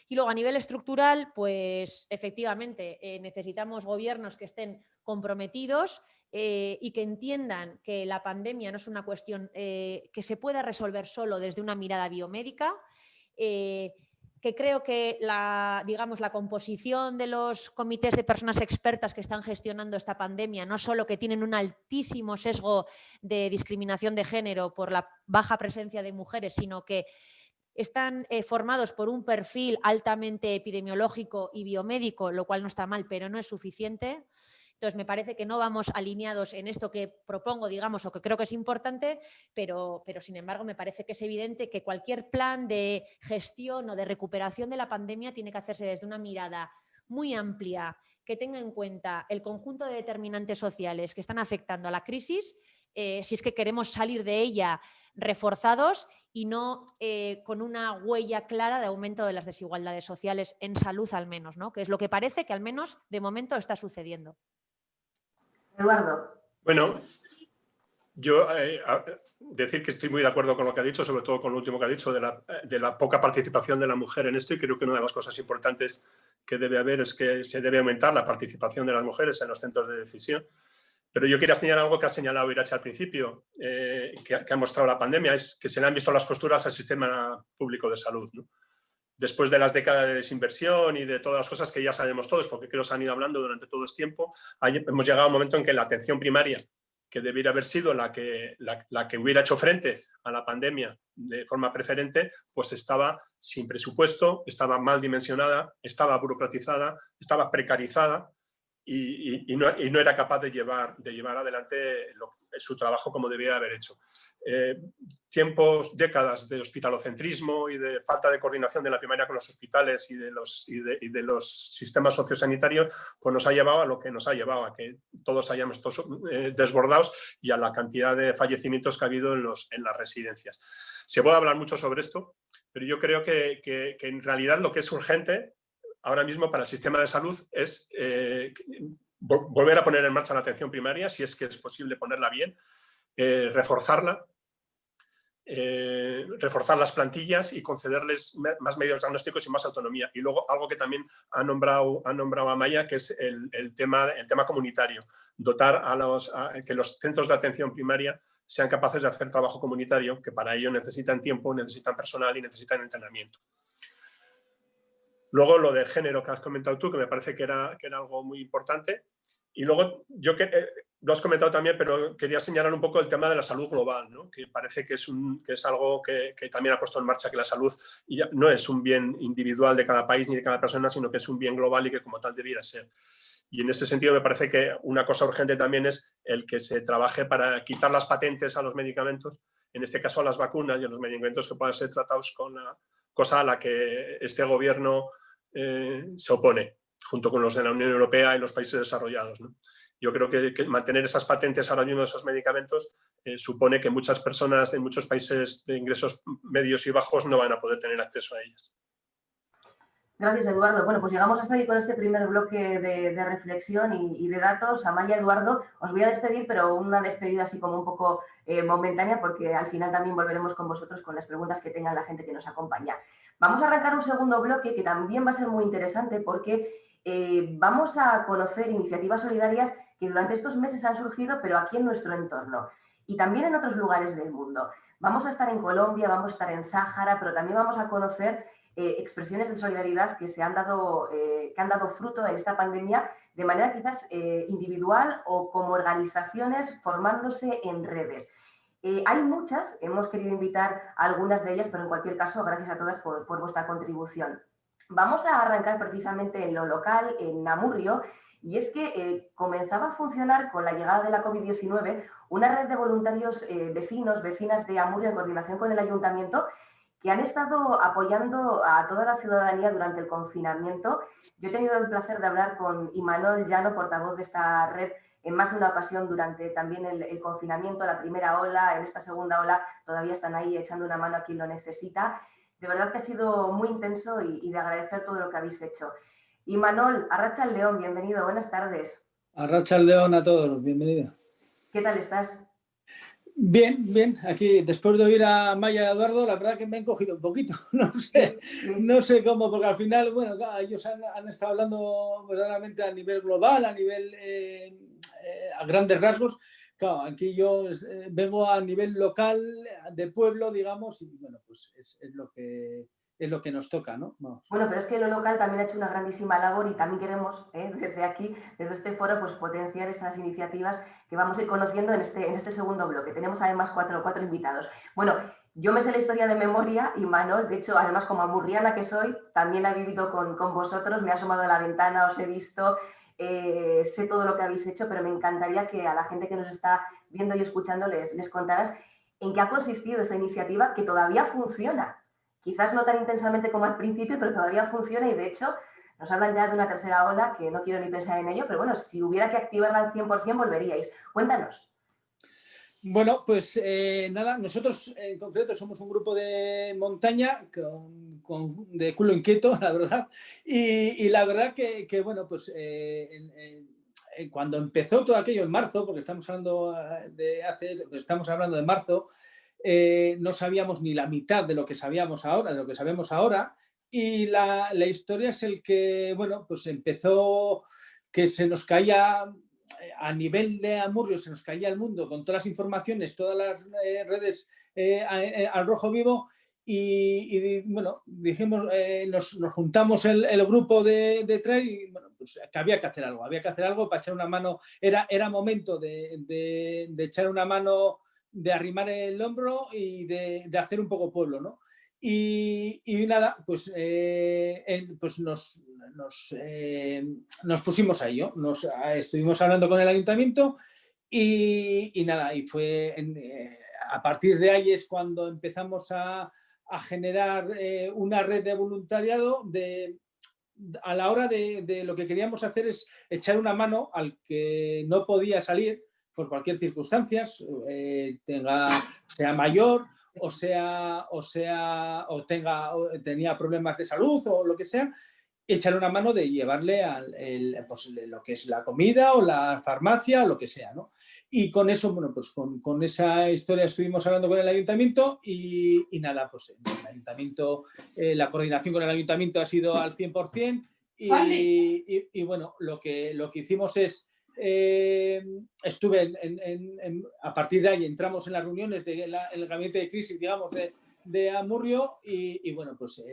Y luego a nivel estructural, pues efectivamente necesitamos gobiernos que estén comprometidos y que entiendan que la pandemia no es una cuestión que se pueda resolver solo desde una mirada biomédica, que creo que la composición de los comités de personas expertas que están gestionando esta pandemia, no solo que tienen un altísimo sesgo de discriminación de género por la baja presencia de mujeres, sino que están formados por un perfil altamente epidemiológico y biomédico, lo cual no está mal, pero no es suficiente. Entonces, me parece que no vamos alineados en esto que propongo, digamos, o que creo que es importante, pero sin embargo, me parece que es evidente que cualquier plan de gestión o de recuperación de la pandemia tiene que hacerse desde una mirada muy amplia, que tenga en cuenta el conjunto de determinantes sociales que están afectando a la crisis, si es que queremos salir de ella reforzados y no con una huella clara de aumento de las desigualdades sociales en salud al menos, ¿no? Que es lo que parece que al menos de momento está sucediendo. Eduardo. Bueno, yo decir que estoy muy de acuerdo con lo que ha dicho, sobre todo con lo último que ha dicho, de la poca participación de la mujer en esto, y creo que una de las cosas importantes que debe haber es que se debe aumentar la participación de las mujeres en los centros de decisión. Pero yo quería señalar algo que ha señalado Irache al principio, que ha mostrado la pandemia, es que se le han visto las costuras al sistema público de salud, ¿no? Después de las décadas de desinversión y de todas las cosas que ya sabemos todos, porque creo que se han ido hablando durante todo este tiempo, hemos llegado a un momento en que la atención primaria, que debiera haber sido la que hubiera hecho frente a la pandemia de forma preferente, pues estaba sin presupuesto, estaba mal dimensionada, estaba burocratizada, estaba precarizada y no era capaz de llevar adelante su trabajo como debía haber hecho. Décadas de hospitalocentrismo y de falta de coordinación de la primaria con los hospitales y de los sistemas sociosanitarios, pues nos ha llevado a lo que nos ha llevado, a que todos hayamos desbordados y a la cantidad de fallecimientos que ha habido en las residencias. Se puede hablar mucho sobre esto, pero yo creo que en realidad lo que es urgente ahora mismo para el sistema de salud es volver a poner en marcha la atención primaria, si es que es posible ponerla bien, reforzarla, reforzar las plantillas y concederles más medios diagnósticos y más autonomía. Y luego algo que también ha nombrado Amaya, que es el tema comunitario. Dotar que los centros de atención primaria sean capaces de hacer trabajo comunitario, que para ello necesitan tiempo, necesitan personal y necesitan entrenamiento. Luego lo de género que has comentado tú, que me parece que era algo muy importante. Y luego, lo has comentado también, pero quería señalar un poco el tema de la salud global, ¿no? Que parece que es algo que también ha puesto en marcha, que la salud no es un bien individual de cada país ni de cada persona, sino que es un bien global y que como tal debiera ser. Y en ese sentido me parece que una cosa urgente también es el que se trabaje para quitar las patentes a los medicamentos, en este caso a las vacunas y a los medicamentos que puedan ser tratados con la cosa a la que este gobierno se opone, junto con los de la Unión Europea y los países desarrollados, ¿no? Yo creo que mantener esas patentes ahora mismo de esos medicamentos supone que muchas personas de muchos países de ingresos medios y bajos no van a poder tener acceso a ellas. Gracias, Eduardo. Bueno, pues llegamos hasta aquí con este primer bloque de reflexión y de datos. Amaya, Eduardo, os voy a despedir, pero una despedida así como un poco momentánea, porque al final también volveremos con vosotros con las preguntas que tengan la gente que nos acompaña. Vamos a arrancar un segundo bloque que también va a ser muy interesante porque vamos a conocer iniciativas solidarias que durante estos meses han surgido, pero aquí en nuestro entorno y también en otros lugares del mundo. Vamos a estar en Colombia, vamos a estar en Sáhara, pero también vamos a conocer expresiones de solidaridad que han dado fruto en esta pandemia de manera quizás individual o como organizaciones formándose en redes. Hay muchas, hemos querido invitar a algunas de ellas, pero en cualquier caso, gracias a todas por vuestra contribución. Vamos a arrancar precisamente en lo local, en Amurrio, y es que comenzaba a funcionar con la llegada de la COVID-19 una red de voluntarios vecinas de Amurrio en coordinación con el ayuntamiento que han estado apoyando a toda la ciudadanía durante el confinamiento. Yo he tenido el placer de hablar con Imanol Llano, portavoz de esta red, en más de una ocasión durante también el confinamiento, la primera ola, en esta segunda ola todavía están ahí echando una mano a quien lo necesita. De verdad que ha sido muy intenso y de agradecer todo lo que habéis hecho. Imanol, Arratsaldeon, bienvenido, buenas tardes. Arratsaldeon a todos, bienvenido. ¿Qué tal estás? Bien, bien. Aquí, después de oír a Maya y a Eduardo, la verdad que me he encogido un poquito. No sé cómo, porque al final, bueno, ellos han estado hablando verdaderamente a nivel global, a nivel, a grandes rasgos. Claro, aquí yo vengo a nivel local, de pueblo, digamos, y bueno, pues es lo que nos toca, ¿no? Vamos. Bueno, pero es que lo local también ha hecho una grandísima labor y también queremos, desde aquí, desde este foro, pues potenciar esas iniciativas que vamos a ir conociendo en este segundo bloque. Tenemos además cuatro invitados. Bueno, yo me sé la historia de memoria, Imanol, de hecho, además como amurriana que soy, también la he vivido con vosotros, me he asomado a la ventana, os he visto, sé todo lo que habéis hecho, pero me encantaría que a la gente que nos está viendo y escuchando les contaras en qué ha consistido esta iniciativa que todavía funciona. Quizás no tan intensamente como al principio, pero todavía funciona y de hecho nos hablan ya de una tercera ola que no quiero ni pensar en ello, pero bueno, si hubiera que activarla al 100% volveríais. Cuéntanos. Bueno, pues nada, nosotros en concreto somos un grupo de montaña de culo inquieto, la verdad, y la verdad que bueno, pues cuando empezó todo aquello en marzo, porque estamos hablando de marzo, no sabíamos ni la mitad de lo que sabíamos ahora, de lo que sabemos ahora, y la historia es el que, bueno, pues empezó que se nos caía a nivel de Amurrio, se nos caía el mundo con todas las informaciones, todas las redes al rojo vivo, y bueno, dijimos, nos juntamos el grupo de trail y bueno, pues que había que hacer algo para echar una mano, era momento de echar una mano, de arrimar el hombro y de hacer un poco pueblo, ¿no? Y nada, pues, pues nos pusimos a ello, estuvimos hablando con el ayuntamiento y nada, y fue a partir de ahí es cuando empezamos a generar una red de voluntariado a la hora de lo que queríamos hacer es echar una mano al que no podía salir por cualquier circunstancia, sea mayor o tenía problemas de salud o lo que sea, echarle una mano de llevarle pues, lo que es la comida o la farmacia o lo que sea, ¿no? Y con eso, bueno, pues con esa historia estuvimos hablando con el ayuntamiento y nada, pues el ayuntamiento, la coordinación con el ayuntamiento ha sido al 100% y bueno, lo que hicimos es estuve a partir de ahí entramos en las reuniones del gabinete de crisis, digamos, de Amurrio y bueno, pues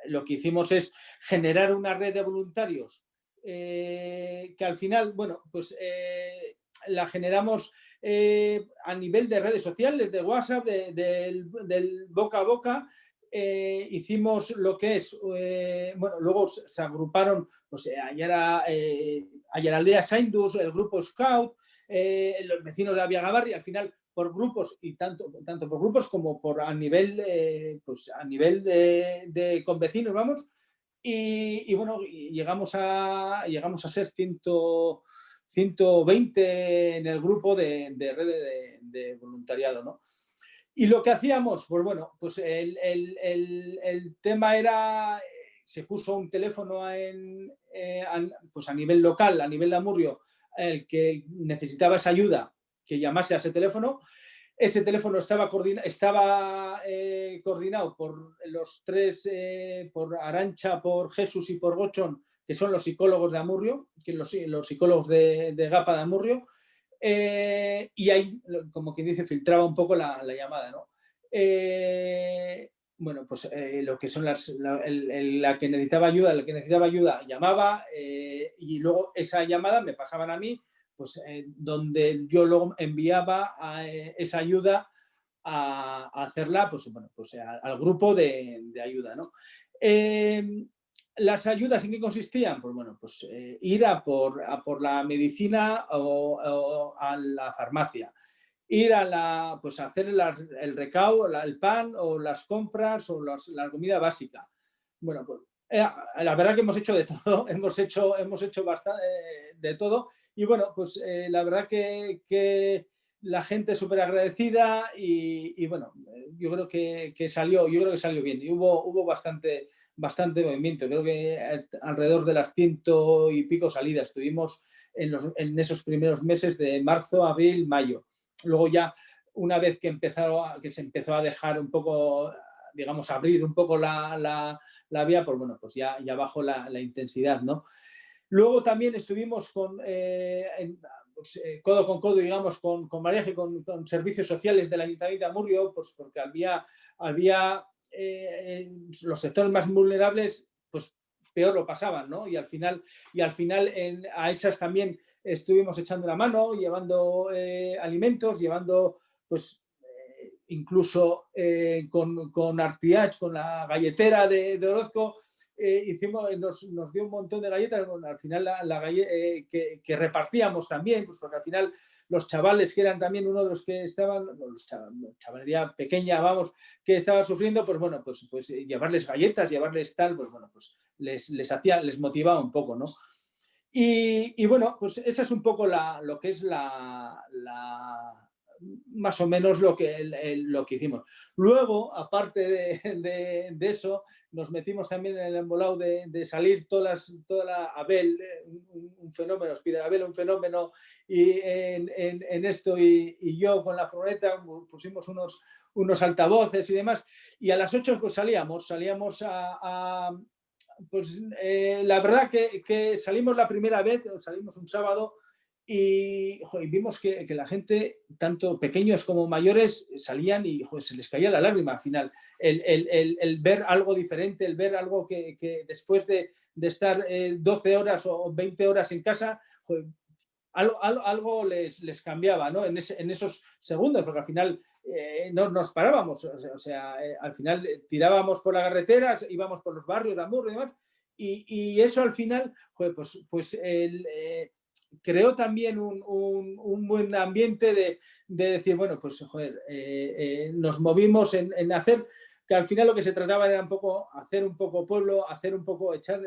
lo que hicimos es generar una red de voluntarios que al final, bueno, pues la generamos a nivel de redes sociales, de WhatsApp, del boca a boca. Hicimos lo que es, bueno, luego se agruparon, pues Ayaraldea Saindus, el grupo Scout, los vecinos de Aviagabarri, al final por grupos y tanto por grupos como a nivel, pues a nivel de convecinos, vamos, y bueno, llegamos a ser 120 en el grupo de red de voluntariado, ¿no? Y lo que hacíamos, pues bueno, pues el tema era, se puso un teléfono pues a nivel local, a nivel de Amurrio, el que necesitaba esa ayuda, que llamase a ese teléfono. Ese teléfono estaba coordinado por los tres, por Arantxa, por Jesús y por Gochón, que son los psicólogos de Amurrio, que los psicólogos de GAPA de Amurrio. Y ahí, como quien dice, filtraba un poco la llamada, ¿no? Bueno, pues lo que son la que necesitaba ayuda, llamaba, y luego esa llamada me pasaban a mí, pues donde yo luego enviaba esa ayuda a hacerla, pues bueno, pues al grupo de ayuda, ¿no? ¿Las ayudas en qué consistían? Pues bueno, pues ir a por la medicina o a la farmacia, ir pues a hacer el recao, el pan o las compras o la comida básica. Bueno, pues la verdad que hemos hecho de todo, hemos hecho bastante de todo, y bueno, pues la verdad que la gente es súper agradecida y bueno, yo creo que salió bien y hubo bastante movimiento. Creo que alrededor de las 100 y pico salidas tuvimos en esos primeros meses de marzo, abril, mayo. Luego ya, una vez que se empezó a dejar un poco, digamos, abrir un poco la vía, pues bueno, pues ya bajó la intensidad, ¿no? Luego también estuvimos codo con codo, digamos, con Mariaje, con servicios sociales del Ayuntamiento de Amurrio, pues porque había los sectores más vulnerables, pues peor lo pasaban, ¿no? Y al final a esas también estuvimos echando la mano, llevando alimentos, llevando, pues, incluso con Artiach, con la galletera de Orozco, nos dio un montón de galletas. Bueno, al final que repartíamos también, pues porque al final los chavales que eran también uno de los que estaban, chavalería pequeña, vamos, que estaban sufriendo, pues bueno, pues llevarles galletas, llevarles tal, pues bueno, pues les motivaba un poco, ¿no? Y bueno, pues esa es un poco lo que es más o menos lo que hicimos. Luego, aparte de eso, nos metimos también en el embolado de salir toda la Abel, un fenómeno, Spiderabel, un fenómeno, y en esto, y yo con la furgoneta pusimos unos altavoces y demás, y a las 8 pues salíamos pues la verdad que salimos la primera vez, salimos un sábado, y vimos que la gente, tanto pequeños como mayores, salían y se les caía la lágrima al final. El ver algo diferente, el ver algo que después de estar 12 horas o 20 horas en casa, algo les cambiaba, ¿no? En esos segundos, porque al final no nos parábamos, o sea, al final tirábamos por la carretera, íbamos por los barrios de Amurrio y demás, y eso al final, pues creó también un buen ambiente de decir, bueno, pues joder, nos movimos en hacer, que al final lo que se trataba era un poco hacer un poco pueblo, hacer un poco, echar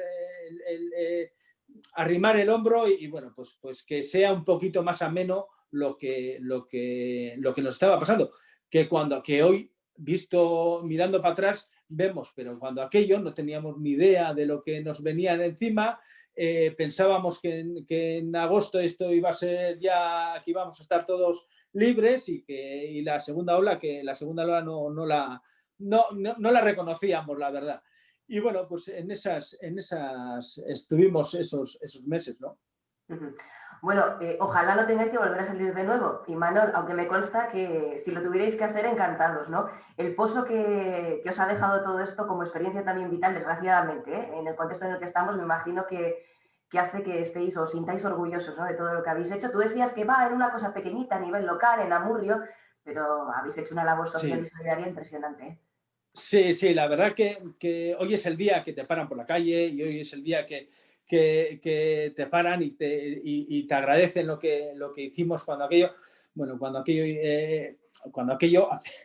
arrimar el hombro y bueno, pues que sea un poquito más ameno lo que nos estaba pasando. Que hoy, mirando para atrás, vemos, pero cuando aquello no teníamos ni idea de lo que nos venían encima, pensábamos que en agosto esto iba a ser ya, que íbamos a estar todos libres y la segunda ola no la reconocíamos, la verdad. Y bueno, pues en esas estuvimos esos meses, ¿no? Bueno, ojalá no tengáis que volver a salir de nuevo. Y Manol, aunque me consta que si lo tuvierais que hacer, encantados, ¿no? El pozo que os ha dejado todo esto como experiencia también vital, desgraciadamente, en el contexto en el que estamos, me imagino que hace que estéis o sintáis orgullosos, ¿no?, de todo lo que habéis hecho. Tú decías que era una cosa pequeñita a nivel local, en Amurrio, pero habéis hecho una labor social y solidaria impresionante, ¿eh? Sí, la verdad que hoy es el día que te paran por la calle y hoy es el día que te paran y te agradecen lo que hicimos cuando aquello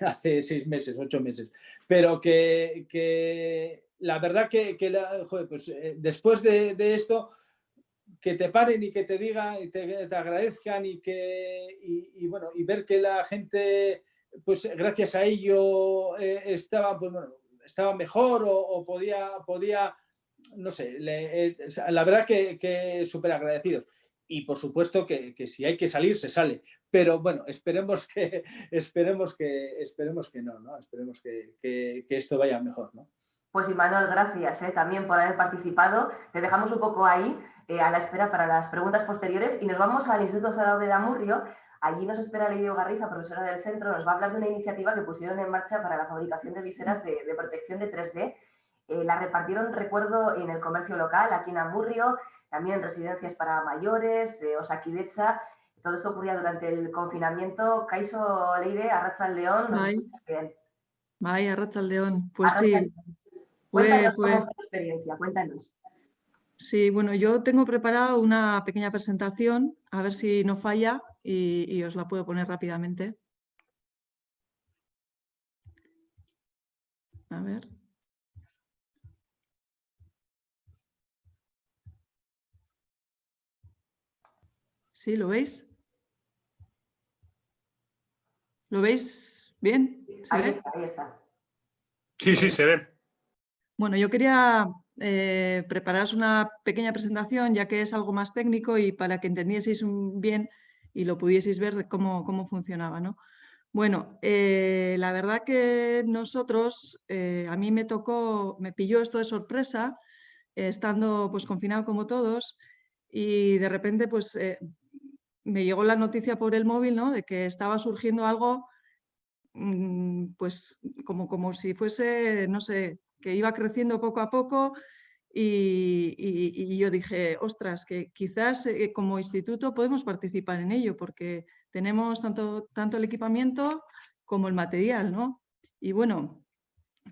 hace 6 meses, 8 meses. Pero que la verdad pues, después de esto, que te paren y que te digan y te agradezcan y bueno, y ver que la gente, pues gracias a ello estaba, pues, bueno, estaba mejor o podía, no sé, la verdad que súper agradecidos. Y por supuesto que si hay que salir, se sale. Pero bueno, esperemos que no, ¿no? Esperemos que esto vaya mejor, ¿no? Pues Imanol, gracias también por haber participado. Te dejamos un poco ahí a la espera para las preguntas posteriores y nos vamos al Instituto Zoraide de Amurrio. Allí nos espera Leidio Garriza, profesora del centro, nos va a hablar de una iniciativa que pusieron en marcha para la fabricación de viseras de protección de 3D. La repartieron, recuerdo, en el comercio local, aquí en Amurrio, también en residencias para mayores, Osakidetza. Todo esto ocurría durante el confinamiento. Kaixo Leire, Arratsaldeon, ¿nos escuchas bien? Vaya, Arratsaldeon, pues sí. Cuéntanos cómo fue la experiencia, cuéntanos. Sí, bueno, yo tengo preparada una pequeña presentación, a ver si no falla y os la puedo poner rápidamente. A ver. ¿Sí? ¿Lo veis? ¿Lo veis bien? Ahí está, ahí está. Sí, sí, se ve. Bueno, yo quería prepararos una pequeña presentación, ya que es algo más técnico y para que entendieseis bien y lo pudieseis ver de cómo funcionaba, ¿no? Bueno, la verdad que nosotros, a mí me pilló esto de sorpresa, estando pues confinado como todos, y de repente pues me llegó la noticia por el móvil, ¿no? De que estaba surgiendo algo pues como si fuese, no sé, que iba creciendo poco a poco y yo dije, ostras, que quizás como instituto podemos participar en ello porque tenemos tanto el equipamiento como el material, ¿no? Y bueno,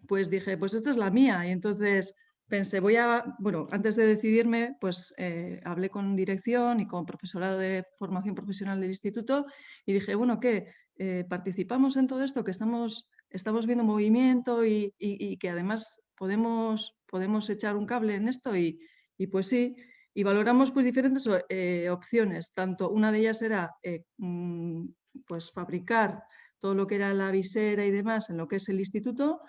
pues dije, pues esta es la mía y entonces pensé, bueno, antes de decidirme, pues hablé con dirección y con profesorado de formación profesional del instituto y dije, bueno, ¿qué? Participamos en todo esto, que estamos viendo movimiento y que además podemos echar un cable en esto y pues sí, y valoramos pues diferentes opciones, tanto una de ellas era pues fabricar todo lo que era la visera y demás en lo que es el instituto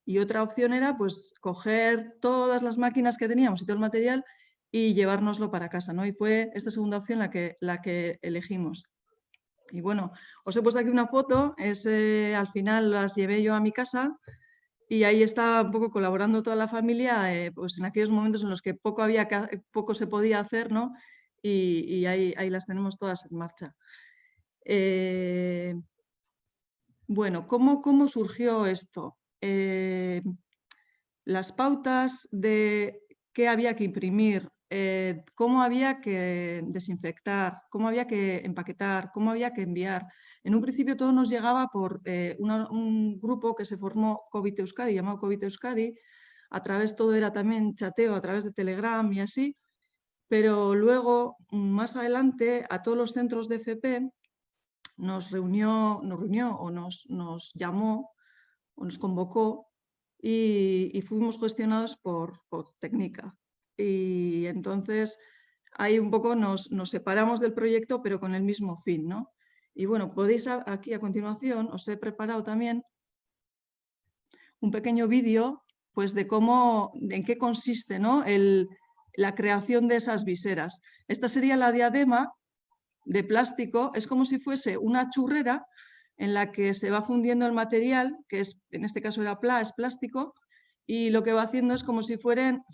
y otra opción era pues coger todas las máquinas que teníamos y todo el material y llevárnoslo para casa, ¿no? Y fue esta segunda opción la que elegimos. Y bueno, os he puesto aquí una foto, al final las llevé yo a mi casa y ahí estaba un poco colaborando toda la familia, pues en aquellos momentos en los que poco se podía hacer, ¿no? Y ahí las tenemos todas en marcha. Bueno, ¿cómo surgió esto? Las pautas de qué había que imprimir, cómo había que desinfectar, cómo había que empaquetar, cómo había que enviar. En un principio todo nos llegaba por un grupo que se formó COVID Euskadi, llamado COVID Euskadi. A través todo era también chateo a través de Telegram y así. Pero luego, más adelante, a todos los centros de FP nos reunió o nos llamó o nos convocó y fuimos gestionados por Técnica. Y entonces ahí un poco nos separamos del proyecto, pero con el mismo fin, ¿no? Y bueno, podéis aquí a continuación, os he preparado también un pequeño vídeo pues de en qué consiste, ¿no? la creación de esas viseras. Esta sería la diadema de plástico, es como si fuese una churrera en la que se va fundiendo el material, que en este caso es plástico, y lo que va haciendo es como si fueran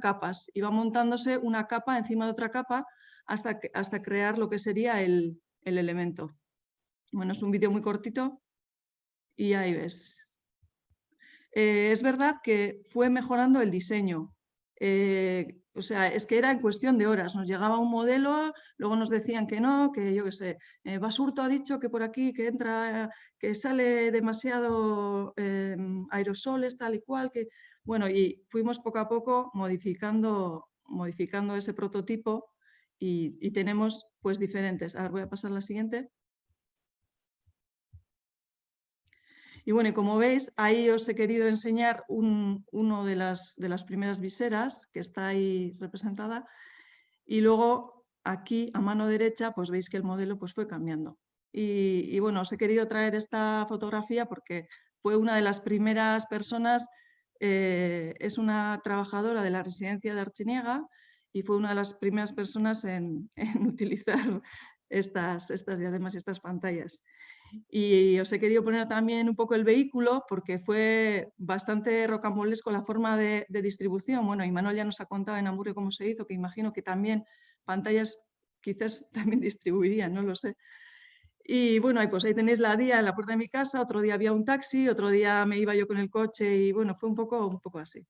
capas, y va montándose una capa encima de otra capa hasta crear lo que sería el elemento. Bueno, es un vídeo muy cortito y ahí ves. Es verdad que fue mejorando el diseño. O sea, es que era en cuestión de horas. Nos llegaba un modelo, luego nos decían que no, que yo qué sé, Basurto ha dicho que por aquí que entra, que sale demasiado aerosoles, tal y cual, que bueno, y fuimos poco a poco modificando ese prototipo y tenemos pues diferentes. Ahora voy a pasar a la siguiente. Y bueno, y como veis, ahí os he querido enseñar uno de las primeras viseras que está ahí representada. Y luego aquí a mano derecha pues veis que el modelo pues fue cambiando. Y bueno, os he querido traer esta fotografía porque fue una de las primeras personas, es una trabajadora de la residencia de Artziniega y fue una de las primeras personas en utilizar estas diademas y estas pantallas. Y os he querido poner también un poco el vehículo porque fue bastante rocambolesco la forma de distribución. Bueno, y Manuel ya nos ha contado en Amurrio cómo se hizo, que imagino que también pantallas quizás también distribuirían, no lo sé. Y bueno, pues ahí tenéis la día en la puerta de mi casa, otro día había un taxi, otro día me iba yo con el coche y bueno, fue un poco así.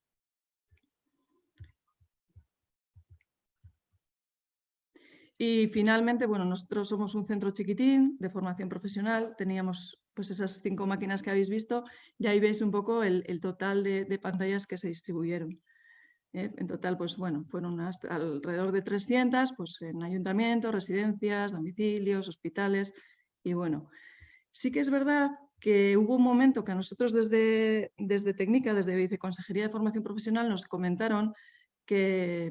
Y finalmente, bueno, nosotros somos un centro chiquitín de formación profesional, teníamos pues esas 5 máquinas que habéis visto y ahí veis un poco el total de pantallas que se distribuyeron. En total, pues bueno, fueron alrededor de 300, pues en ayuntamientos, residencias, domicilios, hospitales y bueno. Sí que es verdad que hubo un momento que a nosotros desde Técnica, desde Viceconsejería de Formación Profesional, nos comentaron que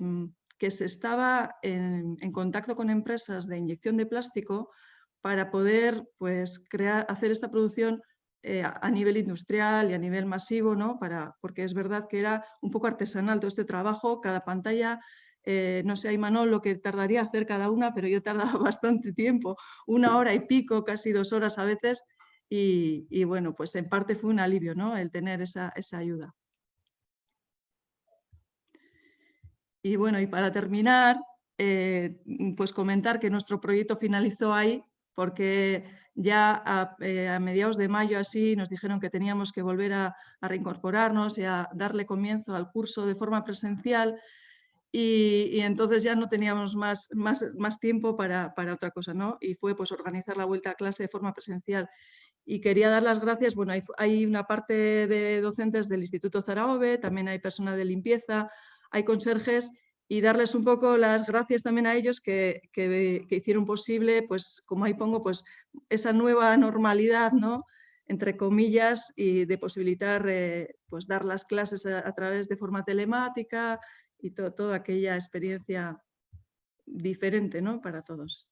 se estaba en contacto con empresas de inyección de plástico para poder pues, hacer esta producción a nivel industrial y a nivel masivo, ¿no? Porque es verdad que era un poco artesanal todo este trabajo, cada pantalla, no sé, Imanol, lo que tardaría hacer cada una, pero yo tardaba bastante tiempo, 1 hora y pico, casi 2 horas a veces, y bueno, pues en parte fue un alivio, ¿no? El tener esa ayuda. Y bueno, y para terminar, pues comentar que nuestro proyecto finalizó ahí, porque ya a mediados de mayo así nos dijeron que teníamos que volver a reincorporarnos y a darle comienzo al curso de forma presencial y entonces ya no teníamos más tiempo para otra cosa, ¿no? Y fue pues organizar la vuelta a clase de forma presencial. Y quería dar las gracias, bueno, hay una parte de docentes del Instituto Zaraove, también hay personal de limpieza, hay conserjes y darles un poco las gracias también a ellos que hicieron posible, pues como ahí pongo, pues esa nueva normalidad, ¿no? Entre comillas, y de posibilitar pues dar las clases a través de forma telemática y toda aquella experiencia diferente, ¿no? Para todos.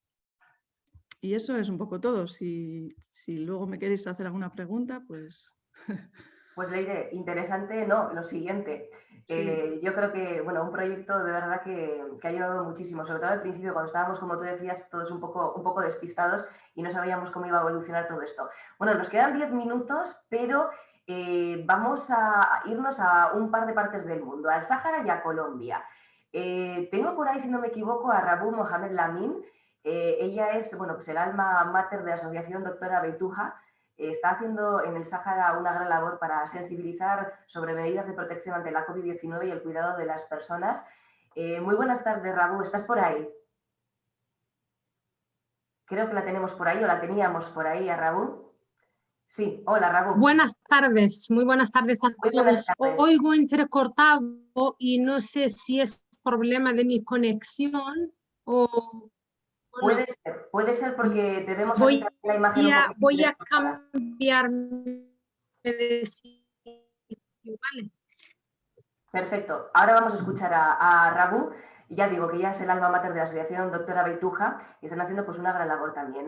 Y eso es un poco todo. Si luego me queréis hacer alguna pregunta, pues... Pues Leire, interesante, no, lo siguiente. Sí. Yo creo que, bueno, un proyecto de verdad que ha ayudado muchísimo, sobre todo al principio, cuando estábamos, como tú decías, todos un poco despistados y no sabíamos cómo iba a evolucionar todo esto. Bueno, nos quedan 10 minutos, pero vamos a irnos a un par de partes del mundo, al Sáhara y a Colombia. Tengo por ahí, si no me equivoco, a Rabou Mohamed Lamin. Ella es, bueno, pues el alma mater de la Asociación Doctora Beituja. Está haciendo en el Sáhara una gran labor para sensibilizar sobre medidas de protección ante la COVID-19 y el cuidado de las personas. Muy buenas tardes, Rabou. ¿Estás por ahí? Creo que la tenemos por ahí o la teníamos por ahí a Rabou. Sí, hola, Rabou. Buenas tardes, muy buenas tardes a todos. Oigo entrecortado y no sé si es problema de mi conexión o... Puede ser porque debemos voy la imagen voy a cambiarme de sitio, ¿vale? Perfecto. Ahora vamos a escuchar a Rabou. Ya digo que ella es el alma mater de la Asociación Doctora Beituja y están haciendo pues una gran labor también.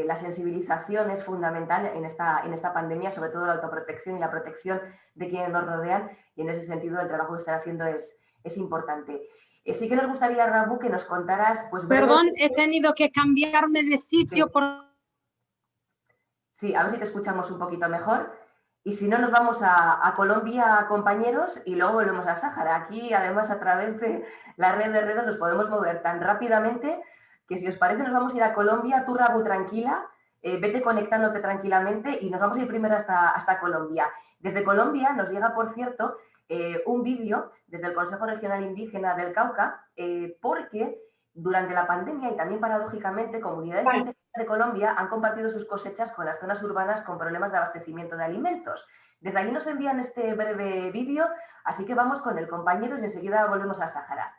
La sensibilización es fundamental en esta pandemia, sobre todo la autoprotección y la protección de quienes nos rodean, y en ese sentido el trabajo que están haciendo es importante. Sí que nos gustaría, Rabou, que nos contaras... Pues, perdón, he tenido que cambiarme de sitio. Sí, a ver si te escuchamos un poquito mejor. Y si no, nos vamos a Colombia, compañeros, y luego volvemos al Sáhara. Aquí, además, a través de la red de redes nos podemos mover tan rápidamente que, si os parece, nos vamos a ir a Colombia. Tú, Rabou, tranquila, vete conectándote tranquilamente y nos vamos a ir primero hasta Colombia. Desde Colombia nos llega, por cierto, un vídeo desde el Consejo Regional Indígena del Cauca, porque durante la pandemia y también paradójicamente comunidades indígenas de Colombia han compartido sus cosechas con las zonas urbanas con problemas de abastecimiento de alimentos. Desde allí nos envían este breve vídeo, así que vamos con el compañero y enseguida volvemos a Sáhara.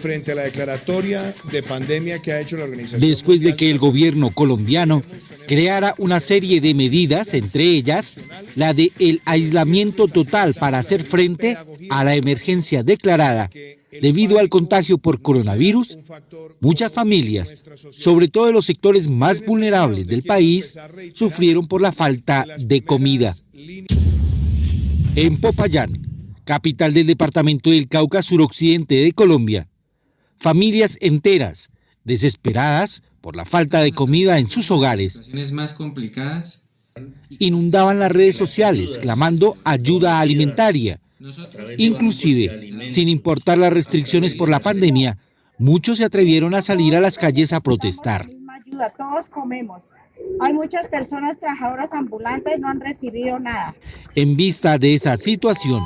frente a la declaratoria de pandemia que ha hecho la Organización Después de que el gobierno colombiano creara una serie de medidas, entre ellas la de el aislamiento total para hacer frente a la emergencia declarada debido al contagio por coronavirus, muchas familias, sobre todo en los sectores más vulnerables del país, sufrieron por la falta de comida. En Popayán, capital del departamento del Cauca suroccidente de Colombia, familias enteras, desesperadas por la falta de comida en sus hogares, más complicadas, inundaban las redes sociales clamando ayuda alimentaria. Inclusive, sin importar las restricciones por la pandemia, muchos se atrevieron a salir a las calles a protestar. Todos comemos. Hay muchas personas trabajadoras ambulantes no han recibido nada. En vista de esa situación,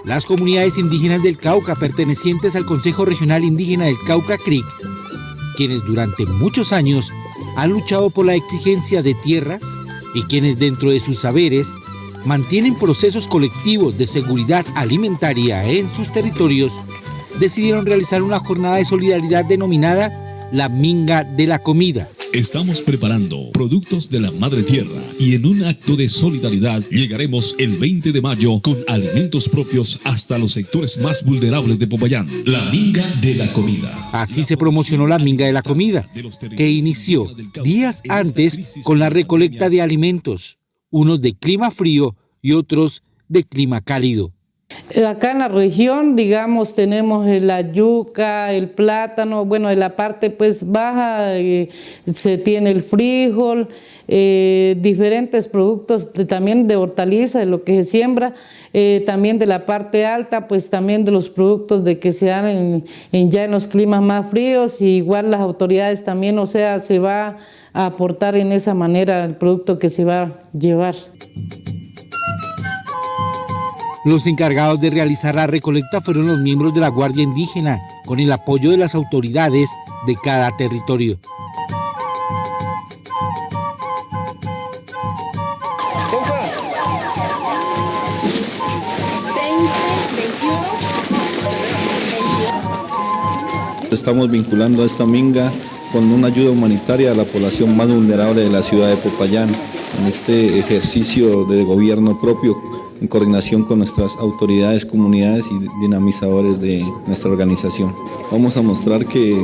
las comunidades indígenas del Cauca pertenecientes al Consejo Regional Indígena del Cauca CRIC, quienes durante muchos años han luchado por la exigencia de tierras y quienes dentro de sus saberes mantienen procesos colectivos de seguridad alimentaria en sus territorios, decidieron realizar una jornada de solidaridad denominada La Minga de la Comida. Estamos preparando productos de la Madre Tierra y en un acto de solidaridad llegaremos el 20 de mayo con alimentos propios hasta los sectores más vulnerables de Popayán. La Minga de la Comida. Así se promocionó la Minga de la Comida, que inició días antes con la recolecta de alimentos, unos de clima frío y otros de clima cálido. Acá en la región, digamos, tenemos la yuca, el plátano, bueno, en la parte pues baja se tiene el frijol, diferentes productos también de hortaliza, de lo que se siembra, también de la parte alta, pues también de los productos de que se dan ya en los climas más fríos, y igual las autoridades también, o sea, se va a aportar en esa manera el producto que se va a llevar. Los encargados de realizar la recolecta fueron los miembros de la Guardia Indígena, con el apoyo de las autoridades de cada territorio. Estamos vinculando a esta minga con una ayuda humanitaria a la población más vulnerable de la ciudad de Popayán, en este ejercicio de gobierno propio, en coordinación con nuestras autoridades, comunidades y dinamizadores de nuestra organización. Vamos a mostrar que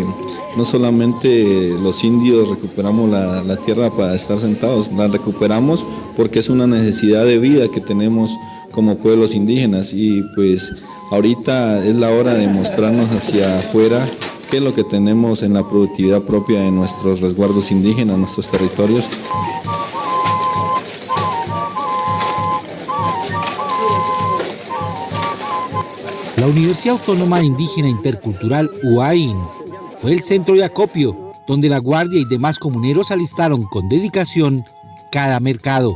no solamente los indios recuperamos la tierra para estar sentados, la recuperamos porque es una necesidad de vida que tenemos como pueblos indígenas, y pues ahorita es la hora de mostrarnos hacia afuera qué es lo que tenemos en la productividad propia de nuestros resguardos indígenas, nuestros territorios. La Universidad Autónoma Indígena Intercultural UAIN fue el centro de acopio, donde la Guardia y demás comuneros alistaron con dedicación cada mercado.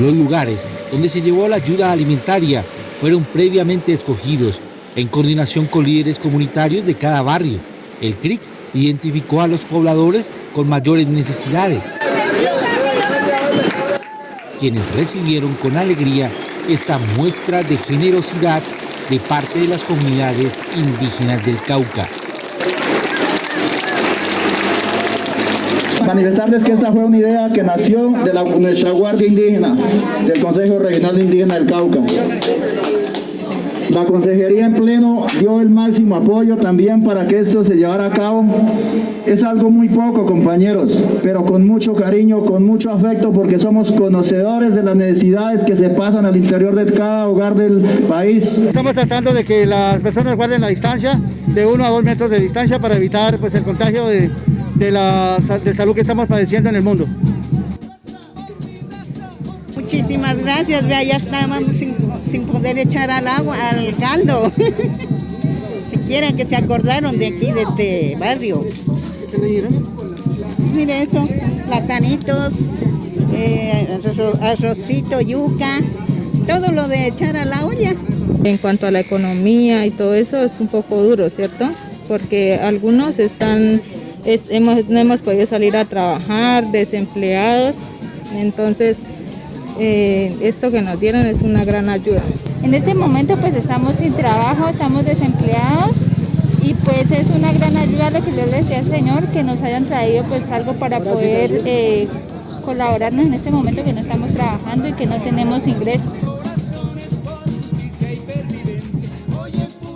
Los lugares donde se llevó la ayuda alimentaria fueron previamente escogidos en coordinación con líderes comunitarios de cada barrio. El CRIC identificó a los pobladores con mayores necesidades, quienes recibieron con alegría esta muestra de generosidad de parte de las comunidades indígenas del Cauca. Manifestarles que esta fue una idea que nació de nuestra Guardia Indígena, del Consejo Regional Indígena del Cauca. La Consejería en pleno dio el máximo apoyo también para que esto se llevara a cabo. Es algo muy poco, compañeros, pero con mucho cariño, con mucho afecto, porque somos conocedores de las necesidades que se pasan al interior de cada hogar del país. Estamos tratando de que las personas guarden la distancia de 1 a 2 metros de distancia para evitar pues, el contagio de salud que estamos padeciendo en el mundo. Muchísimas gracias, vea, ya estábamos sin poder echar al agua, al caldo. Siquiera que se acordaron de aquí, de este barrio. ¿Qué le dieron? Mire eso, platanitos, arrocito, yuca, todo lo de echar a la olla. En cuanto a la economía y todo eso es un poco duro, ¿cierto? Porque algunos no hemos podido salir a trabajar, desempleados, entonces esto que nos dieron es una gran ayuda. En este momento pues estamos sin trabajo, estamos desempleados y pues es una gran ayuda lo que yo les decía al Señor, que nos hayan traído pues algo para poder colaborarnos en este momento que no estamos trabajando y que no tenemos ingresos.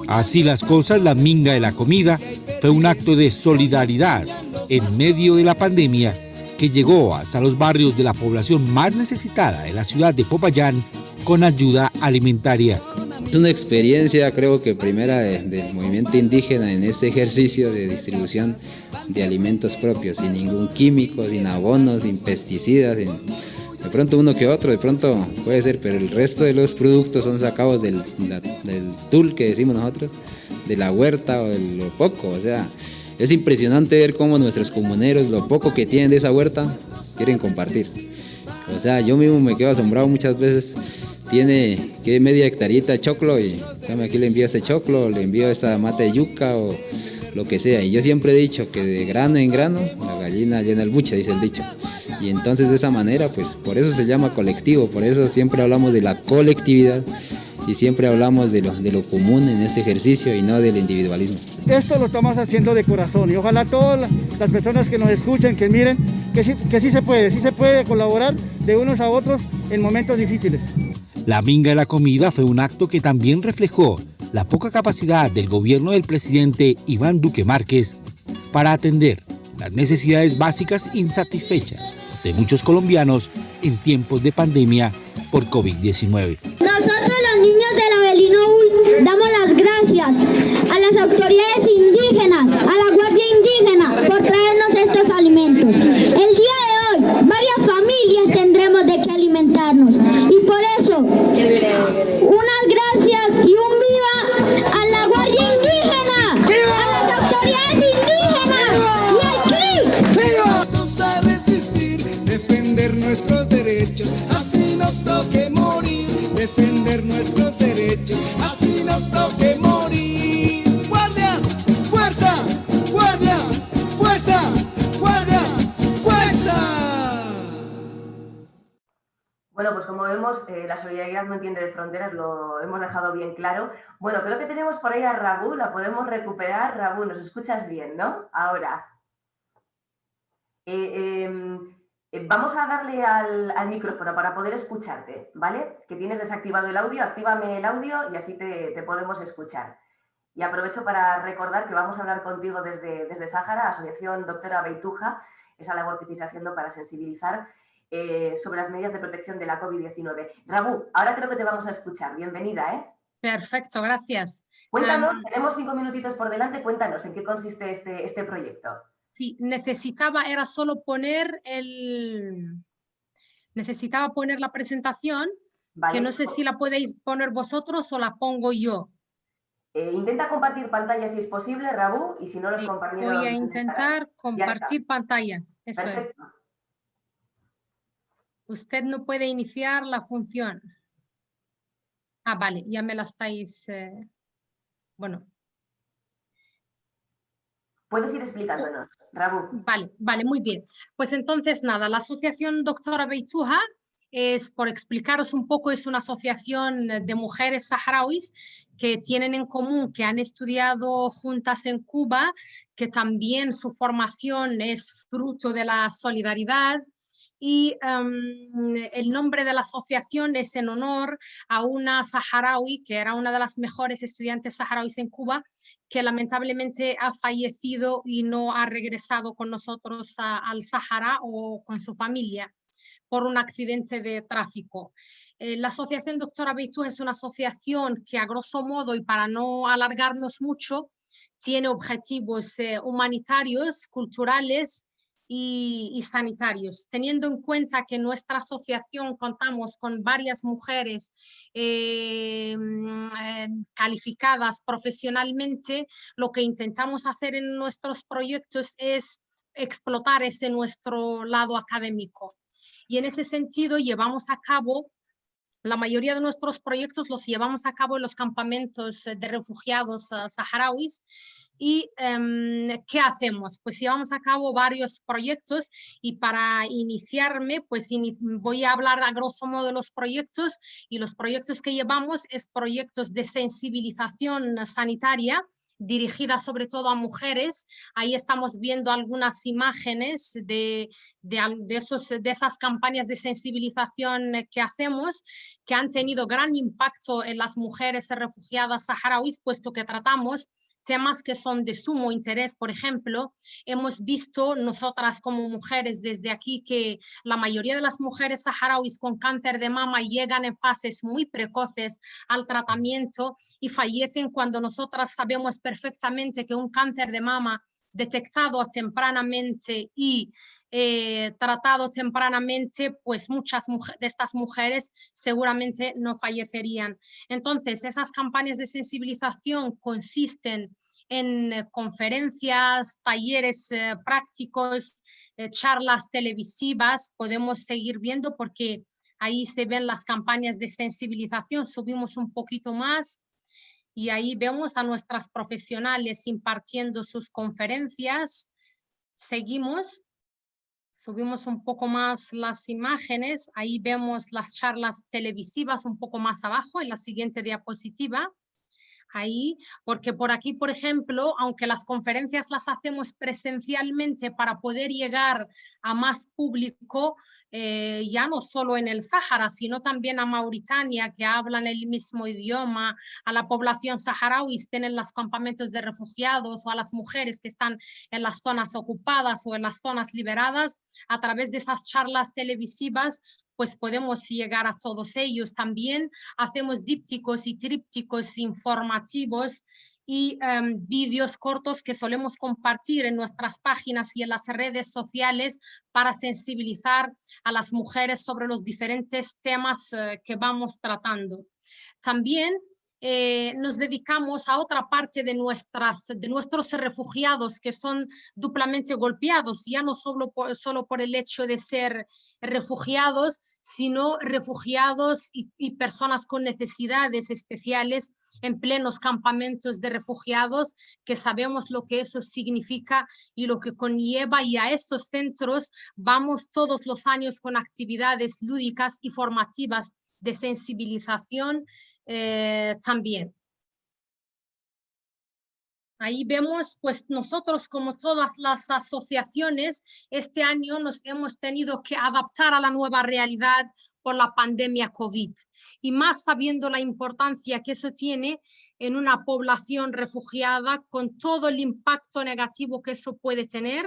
Así las cosas, la minga de la comida fue un acto de solidaridad en medio de la pandemia que llegó hasta los barrios de la población más necesitada de la ciudad de Popayán con ayuda alimentaria. Es una experiencia, creo que primera del movimiento indígena en este ejercicio de distribución de alimentos propios, sin ningún químico, sin abonos, sin pesticidas, de pronto uno que otro, de pronto puede ser, pero el resto de los productos son sacados del tul que decimos nosotros, de la huerta o de lo poco, o sea, es impresionante ver cómo nuestros comuneros, lo poco que tienen de esa huerta, quieren compartir. O sea, yo mismo me quedo asombrado muchas veces, tiene que media hectárea de choclo y aquí le envío este choclo, le envío esta mata de yuca o lo que sea. Y yo siempre he dicho que de grano en grano, la gallina llena el buche, dice el dicho. Y entonces de esa manera, pues por eso se llama colectivo, por eso siempre hablamos de la colectividad y siempre hablamos de lo común en este ejercicio y no del individualismo. Esto lo estamos haciendo de corazón y ojalá todas las personas que nos escuchen, que miren, que sí se puede colaborar de unos a otros en momentos difíciles. La minga de la comida fue un acto que también reflejó la poca capacidad del gobierno del presidente Iván Duque Márquez para atender las necesidades básicas insatisfechas de muchos colombianos en tiempos de pandemia por COVID-19. Nosotros los niños del Avelino UL damos las gracias a las autoridades indígenas, a la Guardia Indígena por traernos estos alimentos. El día de hoy varias familias tendremos de qué alimentarnos y por eso unas gracias y un viva a la Guardia Indígena, a las autoridades indígenas y al CRIP. Vamos a resistir, defender nuestros derechos, así nos toque morir, defender nuestros derechos, así nos toque morir. Guardia, fuerza, guardia, fuerza, guardia, fuerza. Bueno, pues como vemos, la solidaridad no entiende de fronteras, lo hemos dejado bien claro. Bueno, creo que tenemos por ahí a Rabu, la podemos recuperar. Rabu, nos escuchas bien, ¿no? Ahora. Vamos a darle al micrófono para poder escucharte, ¿vale? Que tienes desactivado el audio, actívame el audio y así te podemos escuchar. Y aprovecho para recordar que vamos a hablar contigo desde Sáhara, Asociación Doctora Beituja, esa labor que estáis haciendo para sensibilizar sobre las medidas de protección de la COVID-19. Rabu, ahora creo que te vamos a escuchar. Bienvenida, ¿eh? Perfecto, gracias. Cuéntanos, tenemos 5 minutitos por delante, cuéntanos en qué consiste este proyecto. Sí, necesitaba poner la presentación, vale. Que no sé si la podéis poner vosotros o la pongo yo. Intenta compartir pantalla si es posible, Rabu, y si no los compañeros... Voy a intentar compartir pantalla, eso Perfecto. Es. Usted no puede iniciar la función. Ah, vale, ya me la estáis... Bueno. Puedes ir explicándonos, Rabu. Vale, muy bien. Pues entonces, nada, la Asociación Doctora Beituja es, por explicaros un poco, es una asociación de mujeres saharauis que tienen en común que han estudiado juntas en Cuba, que también su formación es fruto de la solidaridad. Y el nombre de la asociación es en honor a una saharaui que era una de las mejores estudiantes saharauis en Cuba, que lamentablemente ha fallecido y no ha regresado con nosotros al Sahara o con su familia por un accidente de tráfico. La Asociación Doctora Beituja es una asociación que a grosso modo, y para no alargarnos mucho, tiene objetivos humanitarios, culturales y sanitarios, teniendo en cuenta que en nuestra asociación contamos con varias mujeres calificadas profesionalmente. Lo que intentamos hacer en nuestros proyectos es explotar ese nuestro lado académico, y en ese sentido llevamos a cabo La mayoría de nuestros proyectos los llevamos a cabo en los campamentos de refugiados saharauis. ¿Y qué hacemos? Pues llevamos a cabo varios proyectos y para iniciarme, pues voy a hablar a grosso modo de los proyectos, y los proyectos que llevamos es proyectos de sensibilización sanitaria dirigida sobre todo a mujeres. Ahí estamos viendo algunas imágenes de esas campañas de sensibilización que hacemos, que han tenido gran impacto en las mujeres refugiadas saharauis, puesto que tratamos temas que son de sumo interés. Por ejemplo, hemos visto nosotras como mujeres desde aquí que la mayoría de las mujeres saharauis con cáncer de mama llegan en fases muy precoces al tratamiento y fallecen, cuando nosotras sabemos perfectamente que un cáncer de mama detectado tempranamente y tratado tempranamente, pues muchas de estas mujeres seguramente no fallecerían. Entonces, esas campañas de sensibilización consisten en conferencias, talleres prácticos, charlas televisivas. Podemos seguir viendo porque ahí se ven las campañas de sensibilización. Subimos un poquito más y ahí vemos a nuestras profesionales impartiendo sus conferencias. Seguimos. Subimos un poco más las imágenes, ahí vemos las charlas televisivas un poco más abajo en la siguiente diapositiva. Ahí, porque por aquí, por ejemplo, aunque las conferencias las hacemos presencialmente para poder llegar a más público, ya no solo en el Sáhara, sino también a Mauritania, que hablan el mismo idioma, a la población saharaui en los campamentos de refugiados, o a las mujeres que están en las zonas ocupadas o en las zonas liberadas, a través de esas charlas televisivas, pues podemos llegar a todos ellos. También hacemos dípticos y trípticos informativos y vídeos cortos que solemos compartir en nuestras páginas y en las redes sociales para sensibilizar a las mujeres sobre los diferentes temas que vamos tratando. También nos dedicamos a otra parte de nuestros refugiados que son duplamente golpeados, ya no solo por el hecho de ser refugiados, sino refugiados y personas con necesidades especiales en plenos campamentos de refugiados, que sabemos lo que eso significa y lo que conlleva, y a estos centros vamos todos los años con actividades lúdicas y formativas de sensibilización también. Ahí vemos, pues nosotros, como todas las asociaciones, este año nos hemos tenido que adaptar a la nueva realidad por la pandemia COVID, y más sabiendo la importancia que eso tiene en una población refugiada, con todo el impacto negativo que eso puede tener.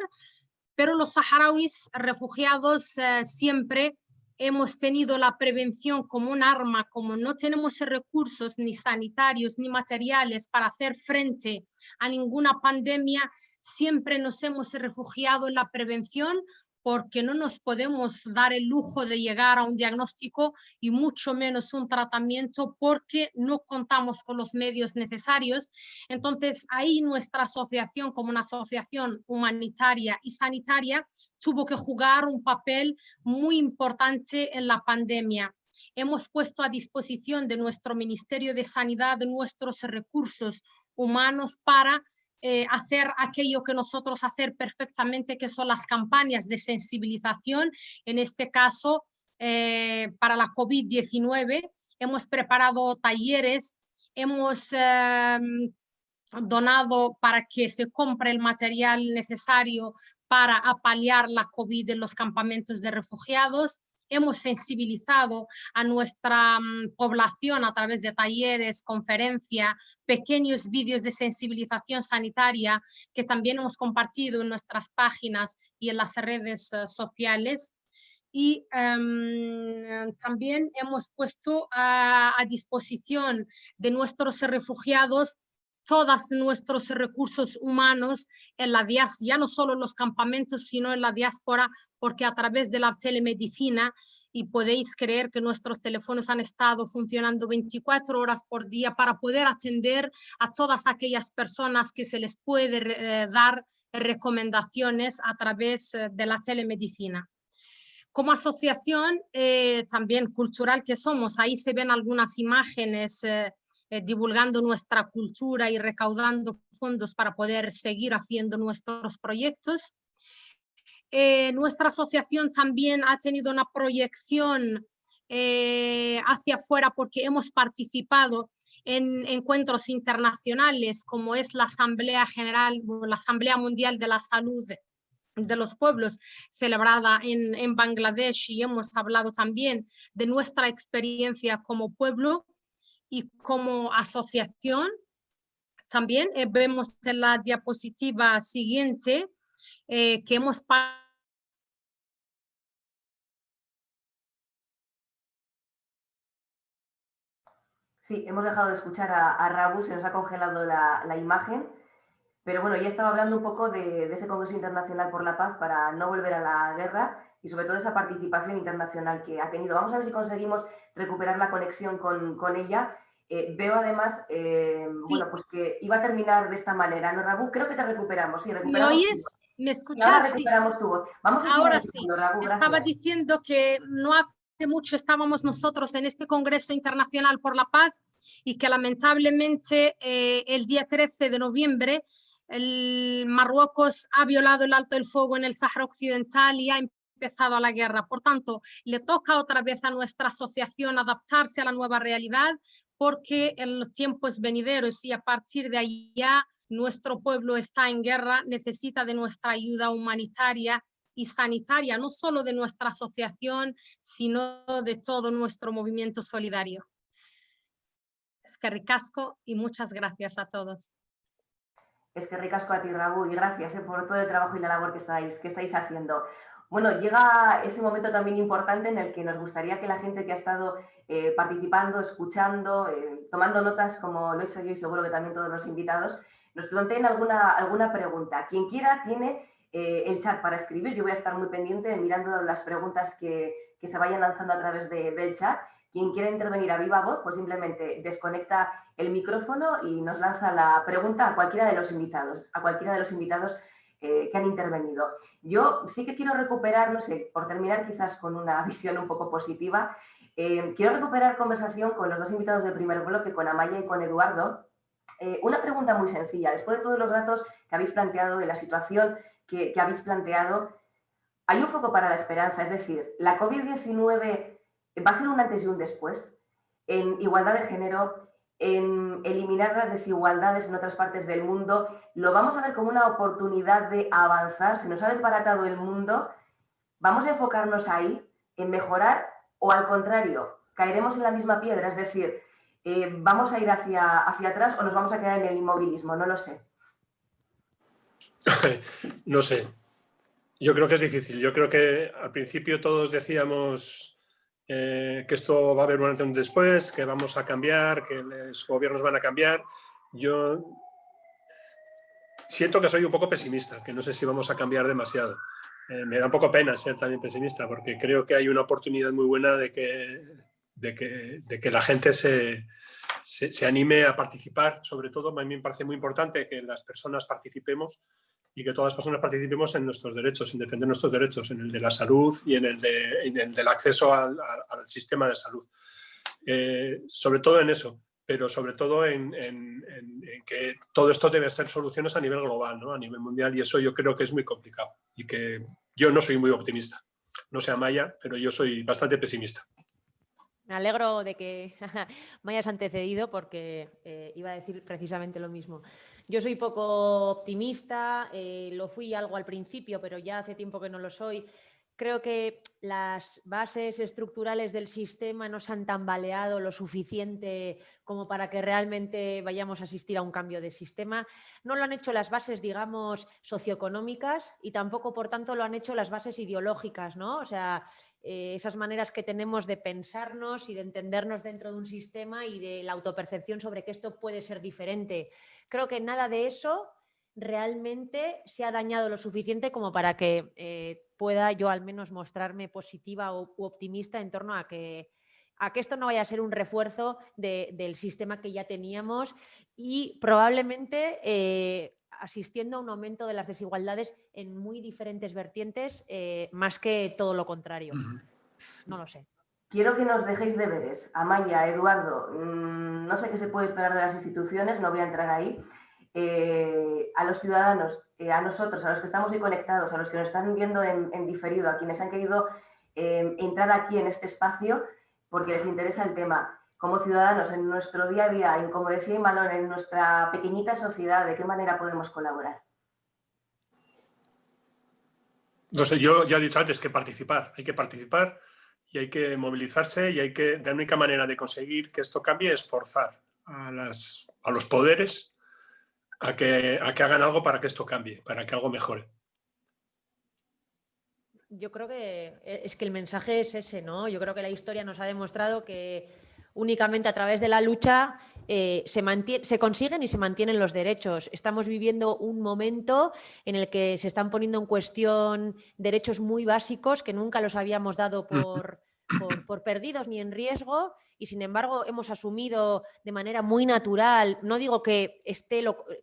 Pero los saharauis refugiados siempre hemos tenido la prevención como un arma. Como no tenemos recursos ni sanitarios ni materiales para hacer frente a ninguna pandemia, siempre nos hemos refugiado en la prevención, porque no nos podemos dar el lujo de llegar a un diagnóstico y mucho menos un tratamiento, porque no contamos con los medios necesarios. Entonces ahí nuestra asociación, como una asociación humanitaria y sanitaria, tuvo que jugar un papel muy importante en la pandemia. Hemos puesto a disposición de nuestro Ministerio de Sanidad nuestros recursos humanos para hacer aquello que nosotros hacer perfectamente, que son las campañas de sensibilización. En este caso, para la COVID-19, hemos preparado talleres, hemos donado para que se compre el material necesario para paliar la COVID en los campamentos de refugiados. Hemos sensibilizado a nuestra población a través de talleres, conferencias, pequeños vídeos de sensibilización sanitaria que también hemos compartido en nuestras páginas y en las redes sociales. Y también hemos puesto a disposición de nuestros refugiados todos nuestros recursos humanos en la diáspora, ya no solo en los campamentos, sino en la diáspora, porque a través de la telemedicina, y podéis creer que nuestros teléfonos han estado funcionando 24 horas por día para poder atender a todas aquellas personas que se les puede dar recomendaciones a través de la telemedicina. Como asociación también cultural que somos, ahí se ven algunas imágenes divulgando nuestra cultura y recaudando fondos para poder seguir haciendo nuestros proyectos. Nuestra asociación también ha tenido una proyección hacia afuera porque hemos participado en encuentros internacionales como es la Asamblea General, la Asamblea Mundial de la Salud de los Pueblos celebrada en Bangladesh, y hemos hablado también de nuestra experiencia como pueblo y como asociación. También vemos en la diapositiva siguiente que hemos Sí, hemos dejado de escuchar a Rabu, se nos ha congelado la imagen, pero bueno, ya estaba hablando un poco de ese Congreso Internacional por la Paz para no volver a la guerra y sobre todo esa participación internacional que ha tenido. Vamos a ver si conseguimos recuperar la conexión con ella. Veo además, bueno, pues que iba a terminar de esta manera, ¿no, Rabu? Creo que te recuperamos, sí, recuperamos. ¿Me oyes? ¿Me escuchas? Ahora recuperamos tu voz. Vamos a ahora sí, Rabu, estaba diciendo que no hace mucho estábamos nosotros en este Congreso Internacional por la Paz y que lamentablemente el día 13 de noviembre Marruecos ha violado el alto el fuego en el Sáhara Occidental y ha empezado la guerra. Por tanto, le toca otra vez a nuestra asociación adaptarse a la nueva realidad porque en los tiempos venideros y a partir de ahí ya nuestro pueblo está en guerra, necesita de nuestra ayuda humanitaria y sanitaria, no solo de nuestra asociación, sino de todo nuestro movimiento solidario. Es que ricasco y muchas gracias a todos. Es que ricasco a ti, Rabu, y gracias por todo el trabajo y la labor que estáis haciendo. Bueno, llega ese momento también importante en el que nos gustaría que la gente que ha estado participando, escuchando, tomando notas, como lo he hecho yo y seguro que también todos los invitados, nos planteen alguna pregunta. Quien quiera tiene el chat para escribir. Yo voy a estar muy pendiente mirando las preguntas que se vayan lanzando a través del chat. Quien quiera intervenir a viva voz, pues simplemente desconecta el micrófono y nos lanza la pregunta a cualquiera de los invitados, que han intervenido. Yo sí que quiero recuperar, no sé, por terminar quizás con una visión un poco positiva, quiero recuperar conversación con los dos invitados del primer bloque, con Amaya y con Eduardo. Una pregunta muy sencilla. Después de todos los datos que habéis planteado, de la situación que habéis planteado, hay un foco para la esperanza, es decir, la COVID-19 va a ser un antes y un después en igualdad de género, en eliminar las desigualdades en otras partes del mundo. Lo vamos a ver como una oportunidad de avanzar. Se nos ha desbaratado el mundo. ¿Vamos a enfocarnos ahí, en mejorar, o al contrario, caeremos en la misma piedra? Es decir, ¿vamos a ir hacia atrás o nos vamos a quedar en el inmovilismo? No lo sé. No sé. Yo creo que es difícil. Yo creo que al principio todos decíamos que esto va a haber un antes y un después, que vamos a cambiar, que los gobiernos van a cambiar. Yo siento que soy un poco pesimista, que no sé si vamos a cambiar demasiado. Me da un poco pena ser también pesimista, porque creo que hay una oportunidad muy buena de que la gente se anime a participar. Sobre todo, a mí me parece muy importante que las personas participemos y que todas las personas participemos en nuestros derechos, en defender nuestros derechos, en el de la salud y en el del acceso al sistema de salud. Sobre todo en eso, pero sobre todo en que todo esto debe ser soluciones a nivel global, ¿no? A nivel mundial, y eso yo creo que es muy complicado y que yo no soy muy optimista. No sé Amaya, pero yo soy bastante pesimista. Me alegro de que me hayas antecedido porque iba a decir precisamente lo mismo. Yo soy poco optimista, lo fui algo al principio, pero ya hace tiempo que no lo soy. Creo que las bases estructurales del sistema no se han tambaleado lo suficiente como para que realmente vayamos a asistir a un cambio de sistema. No lo han hecho las bases, digamos, socioeconómicas y tampoco, por tanto, lo han hecho las bases ideológicas, ¿no? O sea, esas maneras que tenemos de pensarnos y de entendernos dentro de un sistema y de la autopercepción sobre que esto puede ser diferente. Creo que nada de eso realmente se ha dañado lo suficiente como para que pueda yo al menos mostrarme positiva u optimista en torno a que esto no vaya a ser un refuerzo del sistema que ya teníamos y probablemente asistiendo a un aumento de las desigualdades en muy diferentes vertientes, más que todo lo contrario. No lo sé. Quiero que nos dejéis deberes. Amaya, Eduardo, no sé qué se puede esperar de las instituciones, no voy a entrar ahí. A los ciudadanos, a nosotros, a los que estamos hoy conectados, a los que nos están viendo en diferido, a quienes han querido entrar aquí en este espacio porque les interesa el tema. Como ciudadanos, en nuestro día a día, en, como decía Imanol, en nuestra pequeñita sociedad, ¿de qué manera podemos colaborar? No sé, yo ya he dicho antes que participar. Hay que participar y hay que movilizarse y hay que, de la única manera de conseguir que esto cambie es forzar a los poderes a que hagan algo para que esto cambie, para que algo mejore. Yo creo que es que el mensaje es ese, ¿no? Yo creo que la historia nos ha demostrado que únicamente a través de la lucha se consiguen y se mantienen los derechos. Estamos viviendo un momento en el que se están poniendo en cuestión derechos muy básicos que nunca los habíamos dado por perdidos ni en riesgo, y sin embargo hemos asumido de manera muy natural, no digo que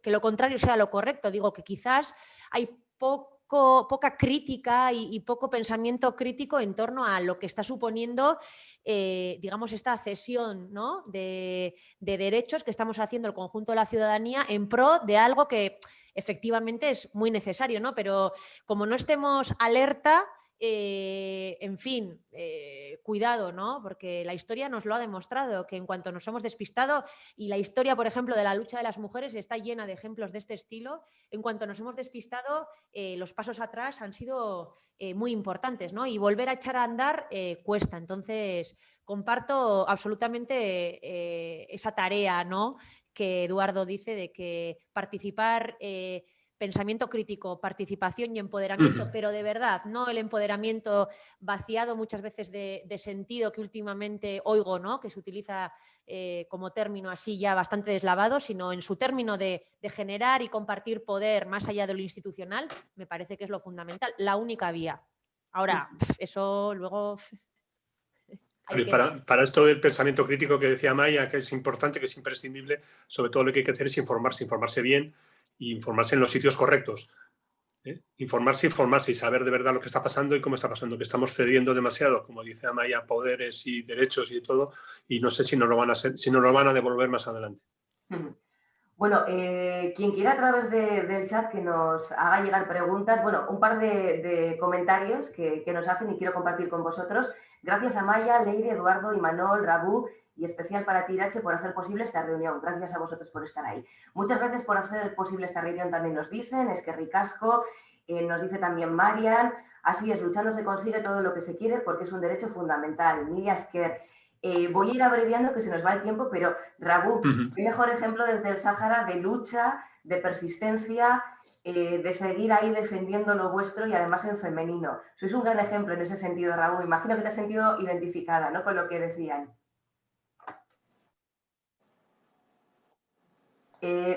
lo contrario sea lo correcto, digo que quizás hay poca crítica y poco pensamiento crítico en torno a lo que está suponiendo, digamos, esta cesión, ¿no?, de derechos que estamos haciendo el conjunto de la ciudadanía en pro de algo que efectivamente es muy necesario, ¿no? Pero como no estemos alerta, en fin, cuidado, ¿no? Porque la historia nos lo ha demostrado, que en cuanto nos hemos despistado, y la historia, por ejemplo, de la lucha de las mujeres está llena de ejemplos de este estilo, en cuanto nos hemos despistado, los pasos atrás han sido muy importantes, ¿no? Y volver a echar a andar cuesta. Entonces, comparto absolutamente esa tarea, ¿no?, que Eduardo dice de que participar... pensamiento crítico, participación y empoderamiento, pero de verdad, no el empoderamiento vaciado muchas veces de sentido que últimamente oigo, ¿no?, que se utiliza como término así ya bastante deslavado, sino en su término de generar y compartir poder más allá de lo institucional, me parece que es lo fundamental, la única vía. Ahora, eso luego... Para esto del pensamiento crítico que decía Maya, que es importante, que es imprescindible, sobre todo lo que hay que hacer es informarse bien, y informarse en los sitios correctos. Informarse y formarse y saber de verdad lo que está pasando y cómo está pasando, que estamos cediendo demasiado, como dice Amaya, poderes y derechos y todo, y no sé si nos lo van a devolver más adelante. Bueno, quien quiera a través del chat que nos haga llegar preguntas, bueno, un par de comentarios que nos hacen y quiero compartir con vosotros. Gracias a Maya, Leire, Eduardo, Imanol, Rabu, y especial para ti, Irache, por hacer posible esta reunión. Gracias a vosotros por estar ahí. Muchas gracias por hacer posible esta reunión, también nos dicen. Es que ricasco, nos dice también Marian. Así es, luchando se consigue todo lo que se quiere porque es un derecho fundamental. Emilia Esquer. Voy a ir abreviando que se nos va el tiempo, pero Rabu, qué mejor ejemplo desde el Sáhara de lucha, de persistencia, de seguir ahí defendiendo lo vuestro y además en femenino. Sois un gran ejemplo en ese sentido, Rabu. Imagino que te has sentido identificada, ¿no?, con lo que decían.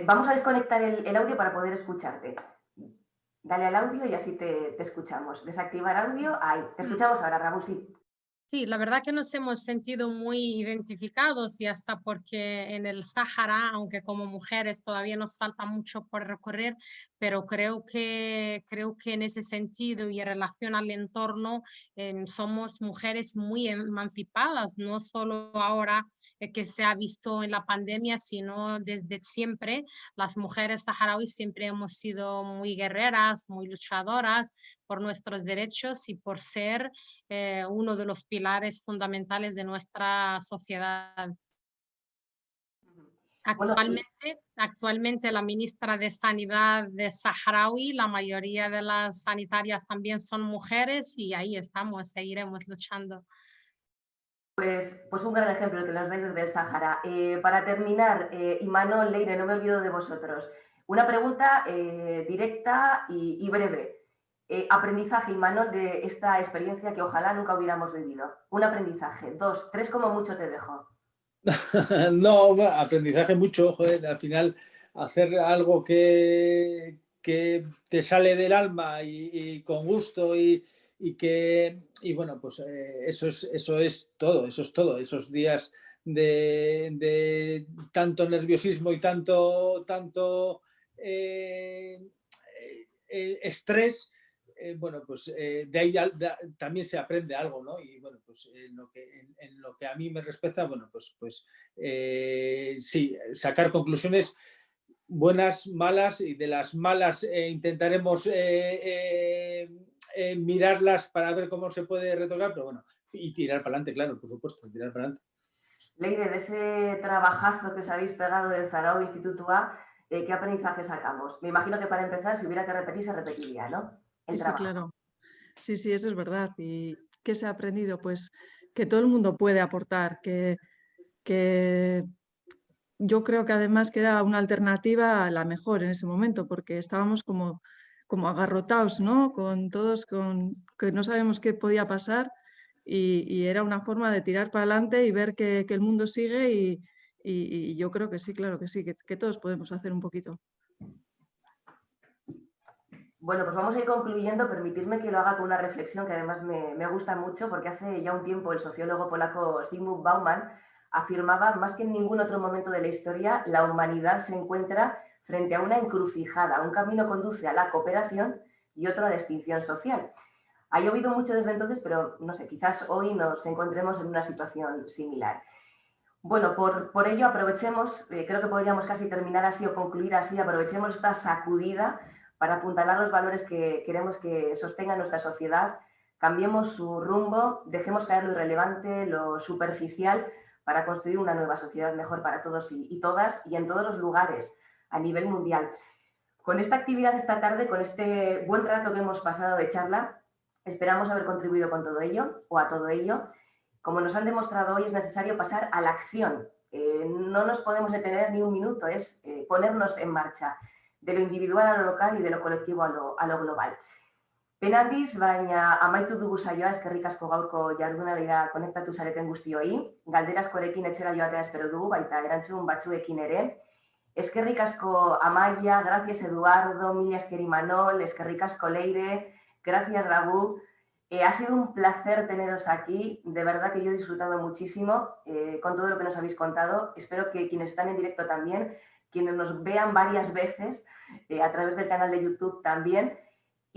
Vamos a desconectar el audio para poder escucharte. Dale al audio y así te escuchamos. Desactivar audio. Ahí, te escuchamos ahora, Raúl, sí. Sí, la verdad que nos hemos sentido muy identificados y hasta porque en el Sáhara, aunque como mujeres todavía nos falta mucho por recorrer, pero creo que en ese sentido y en relación al entorno somos mujeres muy emancipadas, no solo ahora que se ha visto en la pandemia, sino desde siempre. Las mujeres saharauis siempre hemos sido muy guerreras, muy luchadoras por nuestros derechos y por ser uno de los pilares fundamentales de nuestra sociedad. Actualmente la ministra de Sanidad de Saharaui, la mayoría de las sanitarias también son mujeres y ahí estamos, seguiremos luchando. Pues un gran ejemplo el que nos dais desde el Sáhara. Para terminar, Imanol, Leire, no me olvido de vosotros. Una pregunta directa y breve. Aprendizaje, Imanol, de esta experiencia que ojalá nunca hubiéramos vivido. Un aprendizaje, 2, 3 como mucho te dejo. No, aprendizaje mucho, joder, al final hacer algo que te sale del alma y con gusto y bueno, pues eso es todo, esos días de tanto nerviosismo y tanto estrés, bueno, pues de ahí también se aprende algo, ¿no? Y bueno, pues en lo que a mí me respecta, bueno, pues sí, sacar conclusiones buenas, malas, y de las malas intentaremos mirarlas para ver cómo se puede retocar, pero bueno, y tirar para adelante, claro, por supuesto, tirar para adelante. Leire, de ese trabajazo que os habéis pegado del Zarao Instituto A, ¿qué aprendizaje sacamos? Me imagino que para empezar, si hubiera que repetir, se repetiría, ¿no? El trabajo. Sí, claro. Sí, eso es verdad. ¿Y qué se ha aprendido? Pues que todo el mundo puede aportar, que yo creo que además que era una alternativa a la mejor en ese momento, porque estábamos como agarrotados, ¿no? Con todos, que no sabemos qué podía pasar, y era una forma de tirar para adelante y ver que el mundo sigue, y yo creo que sí, claro que sí, que todos podemos hacer un poquito. Bueno, pues vamos a ir concluyendo. Permitidme que lo haga con una reflexión que además me gusta mucho, porque hace ya un tiempo el sociólogo polaco Zygmunt Bauman afirmaba: más que en ningún otro momento de la historia, la humanidad se encuentra frente a una encrucijada. Un camino conduce a la cooperación y otro a la extinción social. Ha llovido mucho desde entonces, pero no sé, quizás hoy nos encontremos en una situación similar. Bueno, por ello aprovechemos, creo que podríamos casi terminar así o concluir así, aprovechemos esta sacudida para apuntalar los valores que queremos que sostengan nuestra sociedad, cambiemos su rumbo, dejemos caer lo irrelevante, lo superficial, para construir una nueva sociedad mejor para todos y todas, y en todos los lugares a nivel mundial. Con esta actividad esta tarde, con este buen rato que hemos pasado de charla, esperamos haber contribuido con todo ello o a todo ello. Como nos han demostrado hoy, es necesario pasar a la acción. No nos podemos detener ni un minuto, es ponernos en marcha, de lo individual a lo local y de lo colectivo a lo global. Penaldiz, baina amaitu dugu saioa, eskerrik asko gaurko jardunaldia konektatu zareten guztioi. Galdera askorekin etxera joatea espero dugu, baita erantzun batzuekin ere. Eskerrik asko Amaia, gracias Eduardo, mila esker Imanol, eskerrik asko Leire, gracias Rabu. Ha sido un placer teneros aquí, de verdad que yo he disfrutado muchísimo con todo lo que nos habéis contado. Espero que quienes están en directo también, quienes nos vean varias veces a través del canal de YouTube también,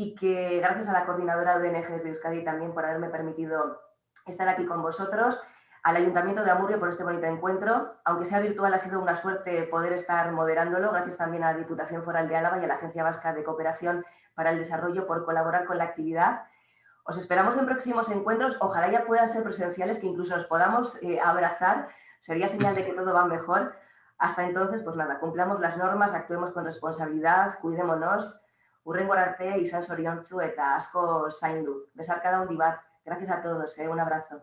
y que gracias a la coordinadora de ONGs de Euskadi también por haberme permitido estar aquí con vosotros, al Ayuntamiento de Amurrio por este bonito encuentro. Aunque sea virtual, ha sido una suerte poder estar moderándolo. Gracias también a la Diputación Foral de Álava y a la Agencia Vasca de Cooperación para el Desarrollo por colaborar con la actividad. Os esperamos en próximos encuentros, ojalá ya puedan ser presenciales, que incluso nos podamos abrazar, sería señal de que todo va mejor. Hasta entonces, pues nada, cumplamos las normas, actuemos con responsabilidad, cuidémonos. Hurrengora arte, izan zoriontzu eta asko zaindu. Besarkada handi bat. Gracias a todos, un abrazo.